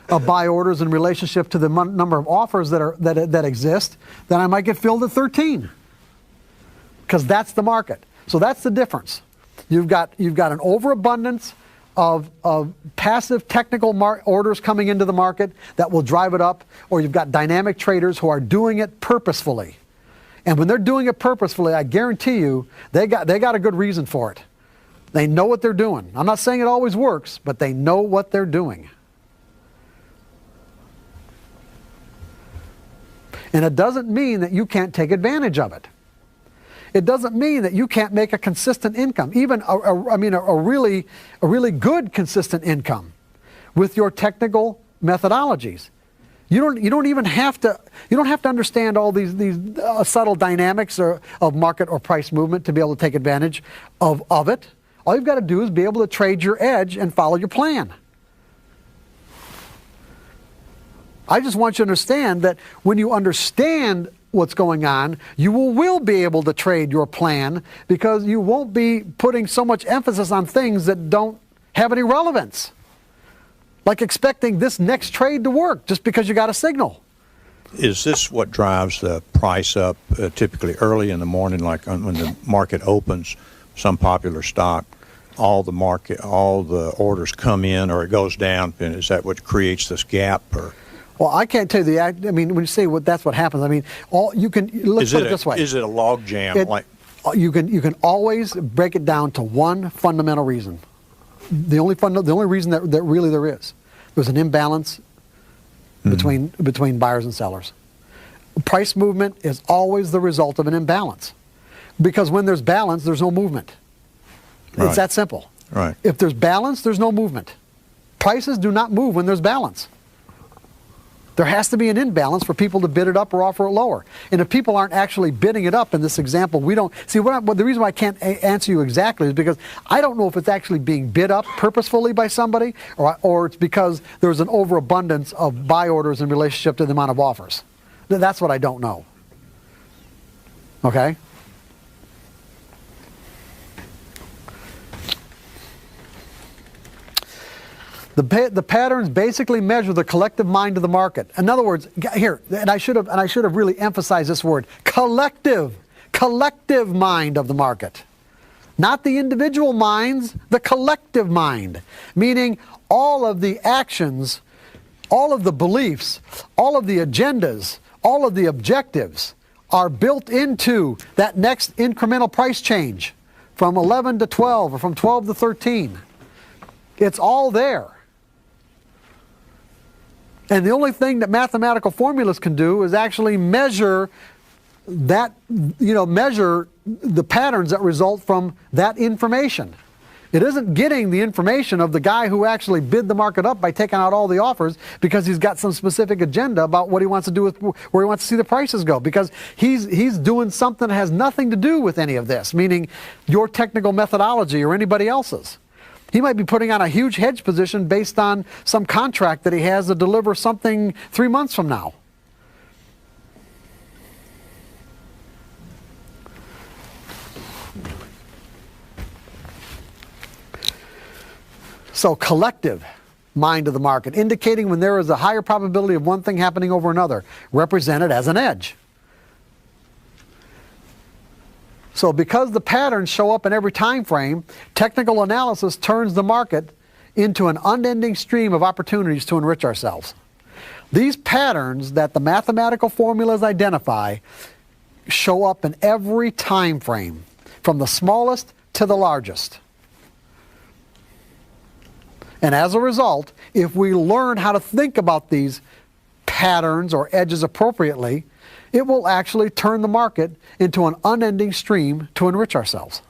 of buy orders in relationship to the number of offers that exist, then I might get filled at 13, because that's the market. So that's the difference. You've got an overabundance of passive technical orders coming into the market that will drive it up, or you've got dynamic traders who are doing it purposefully. And when they're doing it purposefully, I guarantee you they got a good reason for it. They know what they're doing. I'm not saying it always works, but they know what they're doing. And it doesn't mean that you can't take advantage of it. It doesn't mean that you can't make a consistent income, even a really good consistent income with your technical methodologies. You don't even have to understand all these subtle dynamics of market or price movement to be able to take advantage of it. All you've got to do is be able to trade your edge and follow your plan. I just want you to understand that when you understand what's going on, you will be able to trade your plan, because you won't be putting so much emphasis on things that don't have any relevance. Like expecting this next trade to work just because you got a signal. Is this what drives the price up typically early in the morning, like when the market opens, some popular stock, all the orders come in, or it goes down, and is that what creates this gap? Or well, I can't tell you when you say that's what happens, let's put it this way. Is it a log jam? You can always break it down to one fundamental reason. The only reason that really there is. There's an imbalance between buyers and sellers. Price movement is always the result of an imbalance. Because when there's balance, there's no movement. Right. It's that simple. Right. If there's balance, there's no movement. Prices do not move when there's balance. There has to be an imbalance for people to bid it up or offer it lower. And if people aren't actually bidding it up in this example, we don't see the reason why I can't answer you exactly is because I don't know if it's actually being bid up purposefully by somebody or it's because there's an overabundance of buy orders in relationship to the amount of offers. That's what I don't know. Okay? The patterns basically measure the collective mind of the market. In other words, here, and I should have really emphasized this word, collective mind of the market. Not the individual minds, the collective mind. Meaning all of the actions, all of the beliefs, all of the agendas, all of the objectives are built into that next incremental price change from 11 to 12 or from 12 to 13. It's all there. And the only thing that mathematical formulas can do is actually measure that, measure the patterns that result from that information. It isn't getting the information of the guy who actually bid the market up by taking out all the offers because he's got some specific agenda about what he wants to do with where he wants to see the prices go, because he's doing something that has nothing to do with any of this, meaning your technical methodology or anybody else's. He might be putting on a huge hedge position based on some contract that he has to deliver something 3 months from now. So collective mind of the market, indicating when there is a higher probability of one thing happening over another, represented as an edge. So because the patterns show up in every time frame, technical analysis turns the market into an unending stream of opportunities to enrich ourselves. These patterns that the mathematical formulas identify show up in every time frame, from the smallest to the largest. And as a result, if we learn how to think about these patterns or edges appropriately, it will actually turn the market into an unending stream to enrich ourselves.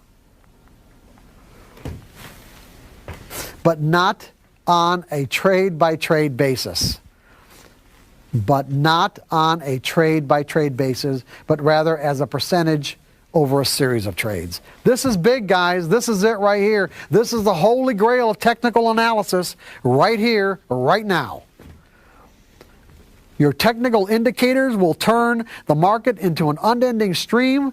But not on a trade-by-trade basis. But not on a trade-by-trade basis, but rather as a percentage over a series of trades. This is big, guys. This is it right here. This is the holy grail of technical analysis right here, right now. Your technical indicators will turn the market into an unending stream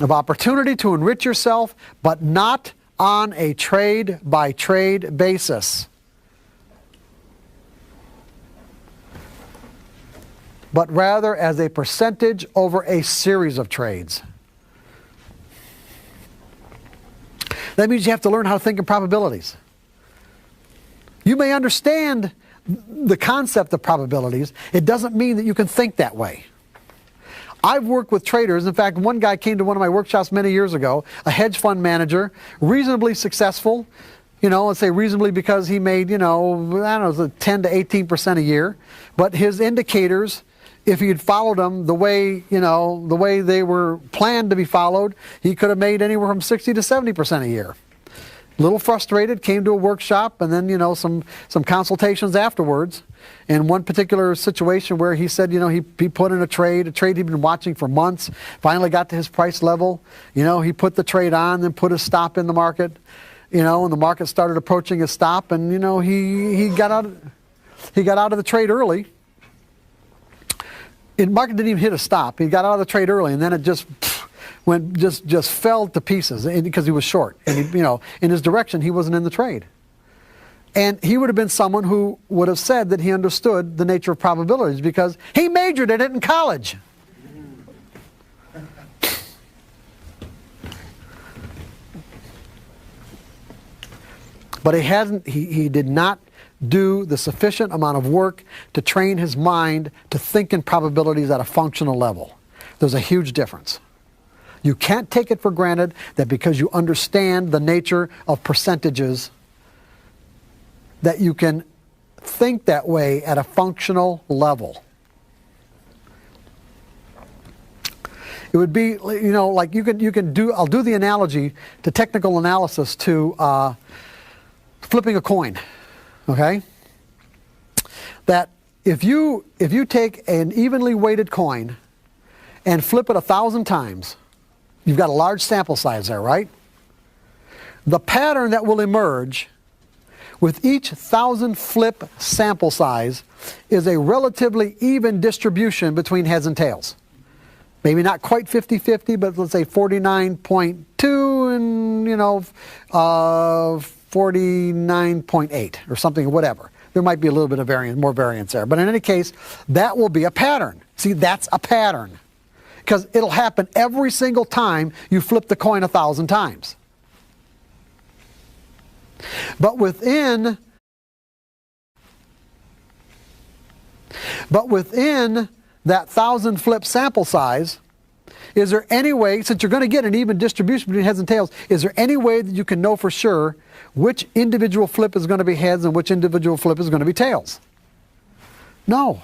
of opportunity to enrich yourself, but not on a trade-by-trade basis. But rather as a percentage over a series of trades. That means you have to learn how to think in probabilities. You may understand the concept of probabilities. It doesn't mean that you can think that way. I've worked with traders. In fact, one guy came to one of my workshops many years ago, a hedge fund manager, reasonably successful, let's say reasonably because he made, 10 to 18% a year. But his indicators, if he had followed them the way they were planned to be followed, he could have made anywhere from 60 to 70% a year. A little frustrated, came to a workshop, and then some consultations afterwards. In one particular situation where he said he put in a trade he'd been watching for months, finally got to his price level. He put the trade on, then put a stop in the market. And the market started approaching his stop, and he got out of the trade early. The market didn't even hit a stop. He got out of the trade early, and then it just fell to pieces because he was short. And in his direction, he wasn't in the trade. And he would have been someone who would have said that he understood the nature of probabilities because he majored in it in college. But he did not do the sufficient amount of work to train his mind to think in probabilities at a functional level. There's a huge difference. You can't take it for granted that because you understand the nature of percentages that you can think that way at a functional level. It would be, like I'll do the analogy to technical analysis to flipping a coin, okay? That if you take an evenly weighted coin and flip it 1,000 times, you've got a large sample size there, right? The pattern that will emerge with each 1,000 flip sample size is a relatively even distribution between heads and tails. Maybe not quite 50-50, but let's say 49.2 and, 49.8 or something, whatever. There might be a little bit of more variance there. But in any case, that will be a pattern. See, that's a pattern. Because it'll happen every single time you flip the coin 1,000 times. But within that 1,000 flip sample size, is there any way, since you're going to get an even distribution between heads and tails, is there any way that you can know for sure which individual flip is going to be heads and which individual flip is going to be tails? No.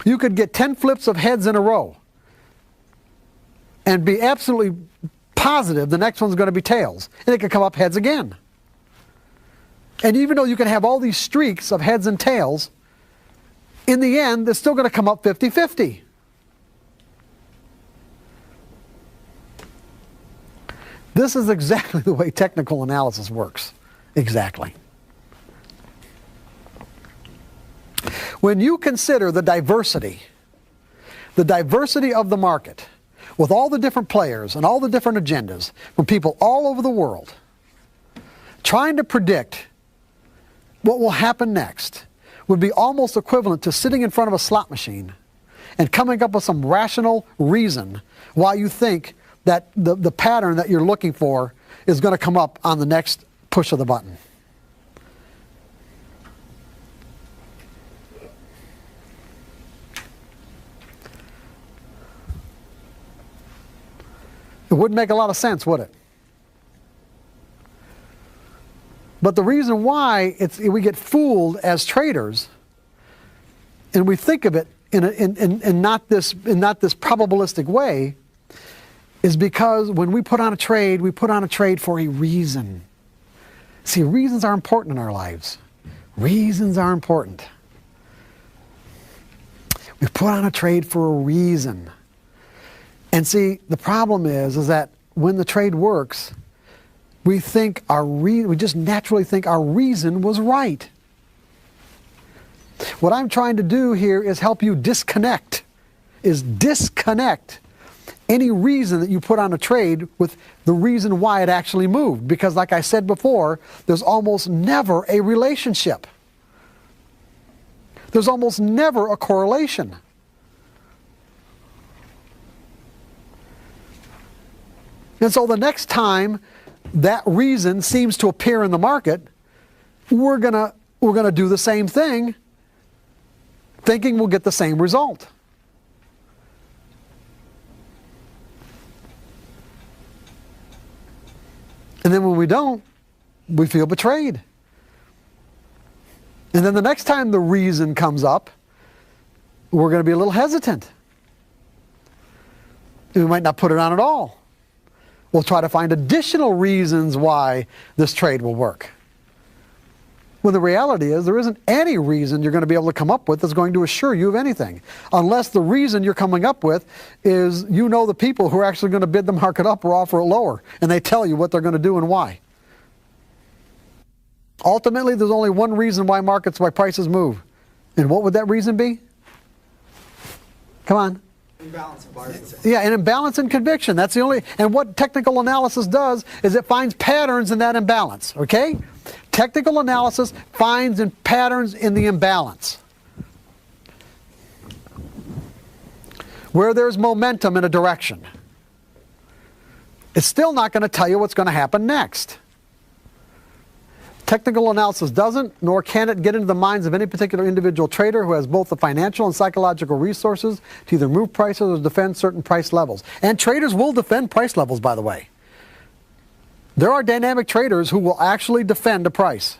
You could get 10 flips of heads in a row and be absolutely positive the next one's going to be tails, and it could come up heads again. And even though you can have all these streaks of heads and tails, in the end, they're still going to come up 50-50. This is exactly the way technical analysis works. Exactly. When you consider the diversity of the market, with all the different players and all the different agendas from people all over the world, trying to predict what will happen next would be almost equivalent to sitting in front of a slot machine and coming up with some rational reason why you think that the pattern that you're looking for is going to come up on the next push of the button. It wouldn't make a lot of sense, would it? But the reason why we get fooled as traders, and we think of it in not this probabilistic way, is because when we put on a trade, we put on a trade for a reason. See, reasons are important in our lives. Reasons are important. We put on a trade for a reason. And see, the problem is that when the trade works, we just naturally think our reason was right. What I'm trying to do here is help you disconnect any reason that you put on a trade with the reason why it actually moved. Because like I said before, there's almost never a relationship. There's almost never a correlation. And so the next time that reason seems to appear in the market, we're gonna do the same thing, thinking we'll get the same result. And then when we don't, we feel betrayed. And then the next time the reason comes up, we're going to be a little hesitant. And we might not put it on at all. We'll try to find additional reasons why this trade will work. When the reality is there isn't any reason you're going to be able to come up with that's going to assure you of anything. Unless the reason you're coming up with is the people who are actually going to bid the market up or offer it lower. And they tell you what they're going to do and why. Ultimately, there's only one reason why prices move. And what would that reason be? Come on. Imbalance of buyers. Yeah, an imbalance in conviction. That's the only, and what technical analysis does is it finds patterns in that imbalance, okay? Technical analysis finds patterns in the imbalance. Where there's momentum in a direction. It's still not going to tell you what's going to happen next. Technical analysis doesn't, nor can it get into the minds of any particular individual trader who has both the financial and psychological resources to either move prices or defend certain price levels. And traders will defend price levels, by the way. There are dynamic traders who will actually defend a price.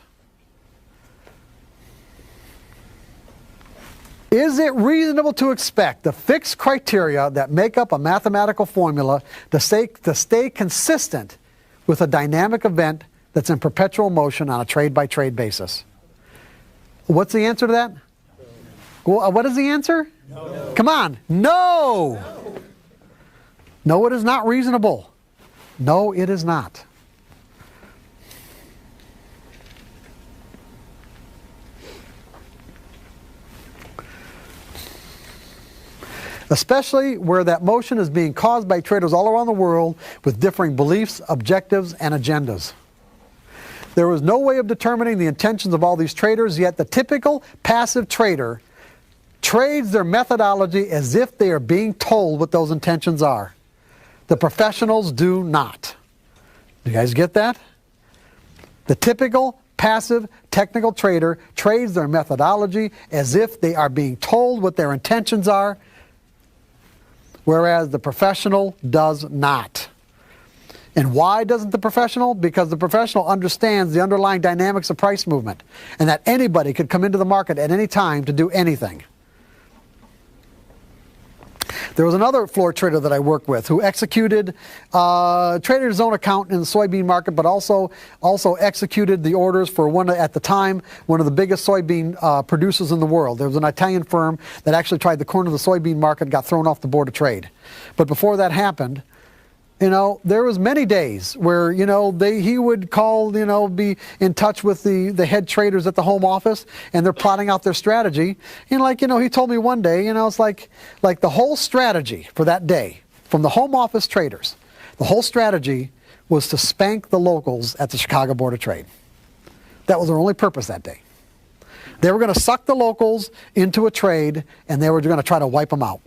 Is it reasonable to expect the fixed criteria that make up a mathematical formula to stay consistent with a dynamic event that's in perpetual motion on a trade-by-trade basis? What's the answer to that? Well, what is the answer? No. Come on. No! No, it is not reasonable. No, it is not. Especially where that motion is being caused by traders all around the world with differing beliefs, objectives, and agendas. There is no way of determining the intentions of all these traders, yet the typical passive trader trades their methodology as if they are being told what those intentions are. The professionals do not. Do you guys get that? The typical passive technical trader trades their methodology as if they are being told what their intentions are, whereas the professional does not. And why doesn't the professional? Because the professional understands the underlying dynamics of price movement and that anybody could come into the market at any time to do anything. There was another floor trader that I worked with who executed, traded his own account in the soybean market, but also executed the orders for at the time, one of the biggest soybean producers in the world. There was an Italian firm that actually tried the corner of the soybean market, got thrown off the board of trade. But before that happened, there was many days where, he would call, be in touch with the head traders at the home office, and they're plotting out their strategy. And he told me one day, it's like the whole strategy for that day from the home office traders, the whole strategy was to spank the locals at the Chicago Board of Trade. That was their only purpose that day. They were going to suck the locals into a trade, and they were going to try to wipe them out.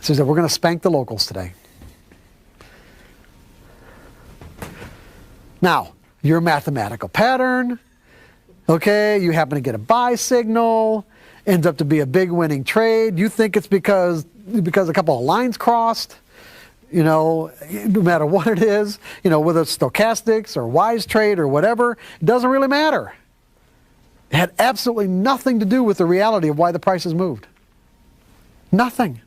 So he said, we're going to spank the locals today. Now, your mathematical pattern, okay, you happen to get a buy signal, ends up to be a big winning trade. You think it's because a couple of lines crossed, no matter what it is, whether it's stochastics or wise trade or whatever, it doesn't really matter. It had absolutely nothing to do with the reality of why the prices moved. Nothing.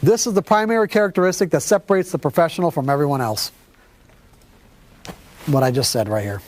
This is the primary characteristic that separates the professional from everyone else. What I just said right here.